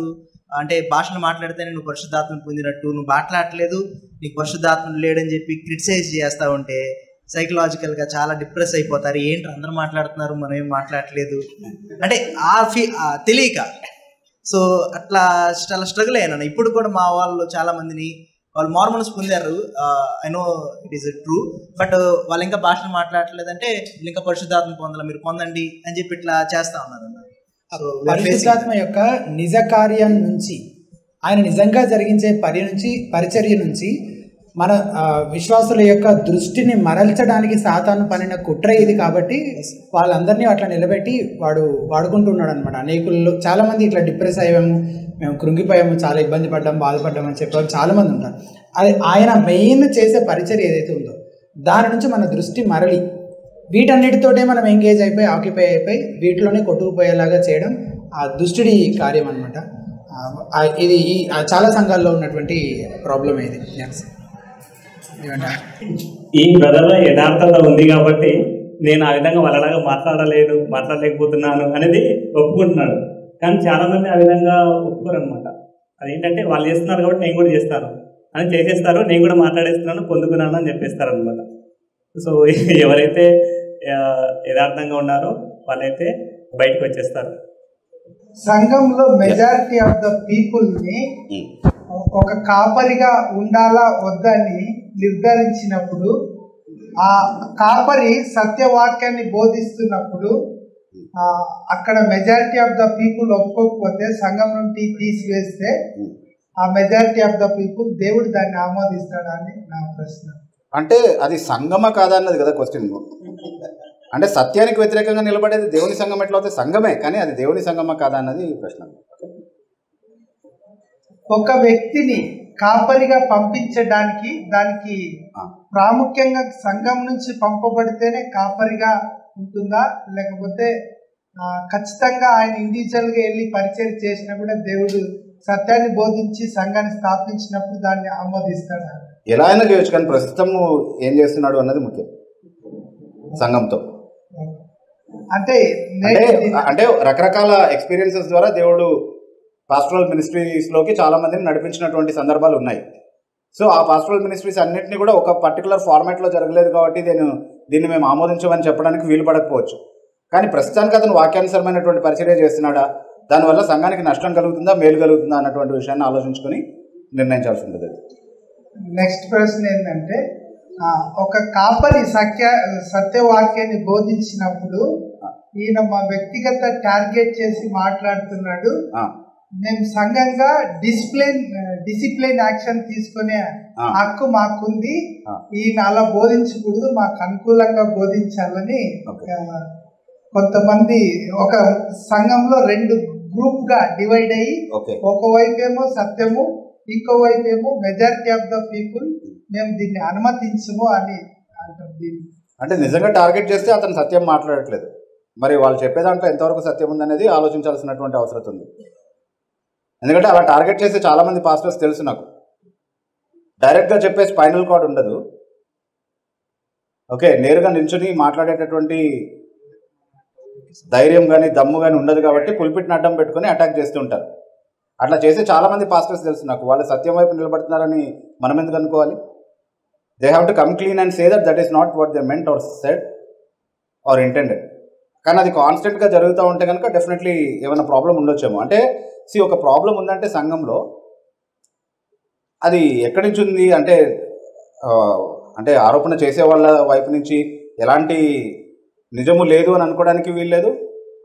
అంటే భాషలు మాట్లాడితేనే నువ్వు పరిశుద్ధాత్మను పొందినట్టు, నువ్వు మాట్లాడలేదు నీకు పరిశుద్ధాత్మ లేడని చెప్పి క్రిటిసైజ్ చేస్తూ ఉంటే సైకలాజికల్గా చాలా డిప్రెస్ అయిపోతారు. ఏంటి అందరూ మాట్లాడుతున్నారు మనం ఏం మాట్లాడలేదు అంటే తెలియక. సో అట్లా చాలా స్ట్రగుల్ అయ్యాను. ఇప్పుడు కూడా మా వాళ్ళు చాలా మందిని వాళ్ళు మార్మల్స్ పొందారు, I know it is true, but వాళ్ళు ఇంకా భాషలు మాట్లాడలేదంటే ఇంకా పరిశుద్ధాత్మ పొందాలి, మీరు పొందండి అని చెప్పి ఇట్లా చేస్తా ఉన్నారు. పరిశుద్ధాత్మ యొక్క నిజ కార్యం నుంచి, ఆయన నిజంగా జరిగించే పరిచర్య నుంచి మన విశ్వాసుల యొక్క దృష్టిని మరల్చడానికి సాతాను పనిన కుట్ర ఇది. కాబట్టి వాళ్ళందరినీ అట్లా నిలబెట్టి వాడుకుంటున్నాడు అనమాట. అనేకుల్లో చాలామంది ఇట్లా డిప్రెస్ అయ్యాము, మేము కృంగిపోయాము, చాలా ఇబ్బంది పడ్డాము, బాధపడ్డాము అని చెప్పేవాళ్ళు చాలామంది ఉంటారు. అది ఆయన మెయిన్ చేసే పరిచర్య ఏదైతే ఉందో దాని నుంచి మన దృష్టి మరలి వీటన్నిటితోటే మనం ఎంగేజ్ అయిపోయి ఆక్యుపై అయిపోయి వీటిలోనే కొట్టుకుపోయేలాగా చేయడం ఆ దుష్టుడి కార్యం అనమాట. ఇది చాలా సంఘాల్లో ఉన్నటువంటి ప్రాబ్లం ఇది. ఈ బ్రదర్లో యథార్థత ఉంది కాబట్టి నేను ఆ విధంగా వాళ్ళలాగా మాట్లాడలేకపోతున్నాను అనేది ఒప్పుకుంటున్నాడు. కానీ చాలా మంది ఆ విధంగా ఒప్పుకోరు అనమాట. అదేంటంటే వాళ్ళు చేస్తున్నారు కాబట్టి నేను కూడా చేస్తాను అని చేసేస్తారు, నేను కూడా మాట్లాడేస్తున్నాను పొందుకున్నాను అని చెప్పేస్తారు అనమాట. సో ఎవరైతే యథార్థంగా ఉన్నారో వాళ్ళైతే బయటకు వచ్చేస్తారు. సంఘంలో మెజారిటీ ఆఫ్ ద పీపుల్ని ఒక కాపరిగా ఉండాలా వద్దని నిర్ధారించినప్పుడు ఆ కాపరి సత్యవాక్యాన్ని బోధిస్తున్నప్పుడు అక్కడ మెజారిటీ ఆఫ్ ద పీపుల్ ఒప్పుకోకపోతే సంఘం నుండి తీసివేస్తే ఆ మెజారిటీ ఆఫ్ ద పీపుల్ దేవుడు దాన్ని ఆమోదిస్తాడా అని నా ప్రశ్న. అంటే అది సంగమా కాదా అన్నది కదా క్వశ్చన్. అంటే సత్యానికి వ్యతిరేకంగా నిలబడేది దేవుని సంఘం ఎట్లా అవుతుంది? సంఘమే, కానీ అది దేవుని సంఘమా కాదా అన్నది ప్రశ్న. ఒక వ్యక్తిని కాపరిగా పంపించడానికి దానికి ప్రాముఖ్యంగా సంఘం నుంచి పంపబడితేనే కాపరిగా ఉంటుందా, లేకపోతే ఖచ్చితంగా ఆయన ఇండివిజువల్గా వెళ్ళి పరిచయం చేసినా కూడా దేవుడు సత్యాన్ని బోధించి సంఘాన్ని స్థాపించినప్పుడు దాన్ని ఆమోదిస్తాడా? ఎలా అయినా చేయొచ్చు, కానీ ప్రస్తుతము ఏం చేస్తున్నాడు అన్నది ముఖ్యం సంఘంతో. అంటే రకరకాల ఎక్స్పీరియన్సెస్ ద్వారా దేవుడు పాస్టరల్ మినిస్ట్రీస్లోకి చాలా మందిని నడిపించినటువంటి సందర్భాలు ఉన్నాయి. సో ఆ పాస్టరల్ మినిస్ట్రీస్ అన్నింటినీ కూడా ఒక పర్టికులర్ ఫార్మాట్లో జరగలేదు కాబట్టి దీన్ని మేము ఆమోదించమని చెప్పడానికి వీలు పడకపోవచ్చు. కానీ ప్రస్తుతానికి అతను వాక్యానుసరమైనటువంటి పరిచర్య చేస్తున్నాడా, దానివల్ల సంఘానికి నష్టం కలుగుతుందా మేలు కలుగుతుందా అన్నటువంటి విషయాన్ని ఆలోచించుకొని నిర్ణయించాల్సి ఉంటుంది. నెక్స్ట్ ప్రశ్న ఏంటంటే, ఒక కాపరి సత్యవాక్యాన్ని బోధించినప్పుడు ఈయన మా వ్యక్తిగత టార్గెట్ చేసి మాట్లాడుతున్నాడు, మేము సంఘంగా డిసిప్లిన్ యాక్షన్ తీసుకునే హక్కు మాకుంది, ఈయన అలా బోధించకూడదు, మాకు అనుకూలంగా బోధించాలని కొంతమంది ఒక సంఘంలో 2 గ్రూప్ గా డివైడ్ అయ్యి ఒకవైపు ఏమో సత్యము, ఇంకోవైపు ఏమో మెజారిటీ ఆఫ్ ద పీపుల్ మేము దీన్ని అనుమతించము అని అంటారు. అంటే నిజంగా టార్గెట్ చేస్తే అతను సత్యం మాట్లాడట్లేదు, మరి వాళ్ళు చెప్పే దాంట్లో ఎంతవరకు సత్యం ఉందనేది ఆలోచించాల్సినటువంటి అవసరం ఉంది. ఎందుకంటే అలా టార్గెట్ చేసే చాలామంది పాస్టర్స్ తెలుసు నాకు. డైరెక్ట్గా చెప్పే స్పైనల్ కార్డ్ ఉండదు. ఓకే, నేరుగా నిల్చుని మాట్లాడేటటువంటి ధైర్యం కానీ దమ్ము కానీ ఉండదు కాబట్టి పుల్పిట్ని అడ్డం పెట్టుకొని అటాక్ చేస్తూ ఉంటారు. అట్లా చేసే చాలామంది పాస్టర్స్ తెలుసు నాకు. వాళ్ళు సత్యం వైపు నిలబడుతున్నారని మనం ఎందుకు అనుకోవాలి? They have to come clean and say that is not what they meant are said are intended. కానీ అది కాన్స్టెంట్గా జరుగుతూ ఉంటే కనుక డెఫినెట్లీ ఏమైనా ప్రాబ్లం ఉండొచ్చేమో. అంటే ఒక ప్రాబ్లం ఉందంటే సంఘంలో అది ఎక్కడి నుంచి ఉంది అంటే అంటే ఆరోపణ చేసే వాళ్ళ వైపు నుంచి ఎలాంటి నిజము లేదు అని అనుకోవడానికి వీల్లేదు.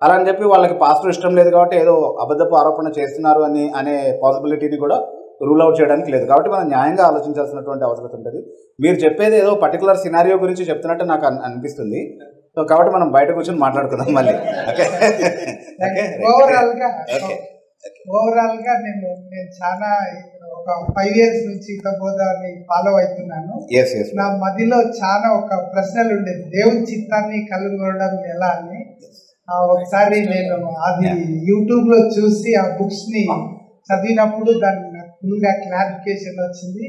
అలా అని చెప్పి వాళ్ళకి పాస్టర్ ఇష్టం లేదు కాబట్టి ఏదో అబద్ధపు ఆరోపణ చేస్తున్నారు అనే పాసిబిలిటీని కూడా రూల్ అవుట్ చేయడానికి లేదు. కాబట్టి మనం న్యాయంగా ఆలోచించాల్సినటువంటి అవసరం ఉంటుంది. మీరు చెప్పేది ఏదో పర్టికులర్ సినారియో గురించి చెప్తున్నట్టు నాకు అనిపిస్తుంది. సో కాబట్టి మనం బయట కూర్చొని మాట్లాడుకుందాం మళ్ళీ. ఓకే, ఓవరాల్ గా నేను చాలా ఒక 5 years నుంచి హితబోధాన్ని ఫాలో అవుతున్నాను. నా మదిలో చాలా ఒక ప్రశ్నలు ఉండేది, దేవుని చిత్తాన్ని కనుగొనడం ఎలా అని. ఒకసారి నేను అది యూట్యూబ్ లో చూసి ఆ బుక్స్ ని చదివినప్పుడు దాన్ని నాకు ఫుల్ గా క్లారిఫికేషన్ వచ్చింది.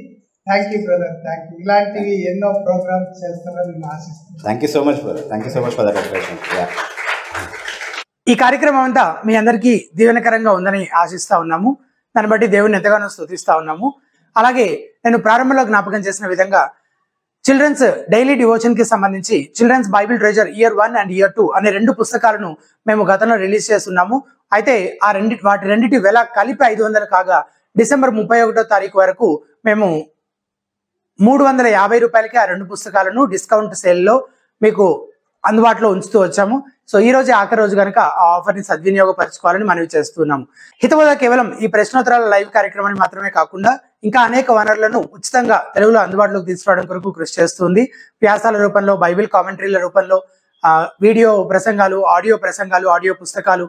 Thank you brother, thank you. ఇలాంటివి ఎన్నో ప్రోగ్రామ్స్ చేస్తారని నేను ఆశిస్తున్నాను. Thank you so much brother, thank you so much for that advice. ఈ కార్యక్రమం అంతా మీ అందరికీ దీవెనకరంగా ఉందని ఆశిస్తా ఉన్నాము. దాన్ని బట్టి దేవుని ఎంతగానో స్తుతిస్తా ఉన్నాము. అలాగే నేను ప్రారంభంలో జ్ఞాపకం చేసిన విధంగా చిల్డ్రన్స్ డైలీ డివోషన్ కి సంబంధించి children's Bible treasure year 1 and year 2 అనే 2 పుస్తకాలను మేము గతంలో రిలీజ్ చేస్తున్నాము. అయితే వాటి రెండింటి వెల కలిపి 500 కాగా డిసెంబర్ 31వ తారీఖు వరకు మేము 350 రూపాయలకి ఆ 2 పుస్తకాలను డిస్కౌంట్ సేల్లో మీకు అందుబాటులో ఉంచుతూ వచ్చాము. సో ఈ రోజు ఆఖరి రోజు కనుక ఆ ఆఫర్ని సద్వినియోగపరచుకోవాలని మనవి చేస్తున్నాము. హితబోధ కేవలం ఈ ప్రశ్నోత్తరాల లైవ్ కార్యక్రమాన్ని మాత్రమే కాకుండా ఇంకా అనేక వనరులను ఉచితంగా తెలుగులో అందుబాటులోకి తీసుకురావడం కొరకు కృషి చేస్తుంది. వ్యాసాల రూపంలో, బైబిల్ కామెంటరీల రూపంలో, వీడియో ప్రసంగాలు, ఆడియో పుస్తకాలు,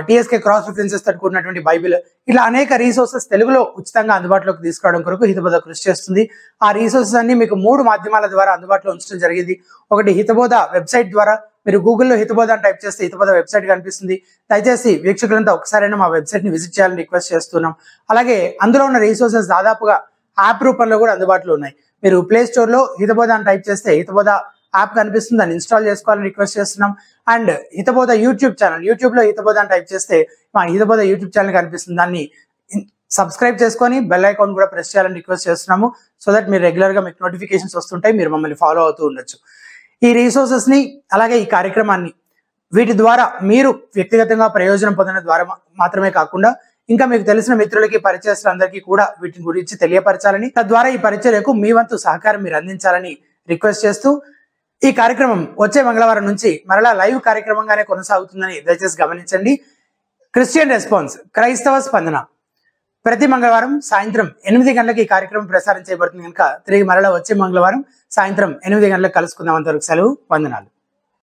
టీఎస్కే క్రాస్ రిఫరెన్సెస్ తోటి కూడినటువంటి బైబిల్, ఇలా అనేక రీసోర్సెస్ తెలుగులో ఉచితంగా అందుబాటులోకి తీసుకురావడం కొరకు హితబోధ కృషి చేస్తుంది. ఆ రీసోర్సెస్ అన్ని మీకు 3 మాధ్యమాల ద్వారా అందుబాటులో ఉంచడం జరిగింది. ఒకటి హితబోధ వెబ్సైట్ ద్వారా. మీరు గూగుల్లో హితబోధ అని టైప్ చేస్తే హితబోధ వెబ్సైట్ కనిపిస్తుంది. దయచేసి వీక్షకులంతా ఒకసారైనా మా వెబ్సైట్ ని విజిట్ చేయాలని రిక్వెస్ట్ చేస్తున్నాం. అలాగే అందులో ఉన్న రీసోర్సెస్ దాదాపుగా యాప్ రూపంలో కూడా అందుబాటులో ఉన్నాయి. మీరు ప్లే స్టోర్ లో హితబోధ అని టైప్ చేస్తే హితబోధ యాప్ కనిపిస్తుంది, దాన్ని ఇన్స్టాల్ చేసుకోవాలని రిక్వెస్ట్ చేస్తున్నాం. అండ్ హితబోధ యూట్యూబ్ లో హితబోధ అని టైప్ చేస్తే మా హితబోధ యూట్యూబ్ ఛానల్ కనిపిస్తుంది, దాన్ని సబ్స్క్రైబ్ చేసుకొని బెల్ ఐకాన్ కూడా ప్రెస్ చేయాలని రిక్వెస్ట్ చేస్తున్నాము. సో దట్ మీరు రెగ్యులర్ గా మీకు నోటిఫికేషన్స్ వస్తుంటాయి, మీరు మమ్మల్ని ఫాలో అవుతూ ఉండొచ్చు. ఈ రీసోర్సెస్ ని అలాగే ఈ కార్యక్రమాన్ని వీటి ద్వారా మీరు వ్యక్తిగతంగా ప్రయోజనం పొందడం ద్వారా మాత్రమే కాకుండా ఇంకా మీకు తెలిసిన మిత్రులకి, పరిచయస్తులందరికీ కూడా వీటి గురించి తెలియపరచాలని, తద్వారా ఈ పరిచర్యకు మీ వంతు సహకారం మీరు అందించాలని రిక్వెస్ట్ చేస్తూ ఈ కార్యక్రమం వచ్చే మంగళవారం నుంచి మరలా లైవ్ కార్యక్రమంగానే కొనసాగుతుందని దయచేసి గమనించండి. క్రిస్టియన్ రెస్పాన్స్, క్రైస్తవ స్పందన, ప్రతి మంగళవారం సాయంత్రం 8 గంటలకు ఈ కార్యక్రమం ప్రసారం చేయబడుతుంది కనుక తిరిగి మరలా వచ్చే మంగళవారం సాయంత్రం 8 గంటలకు కలుసుకుందాం. అంతవరకు సెలవు, వందనాలు.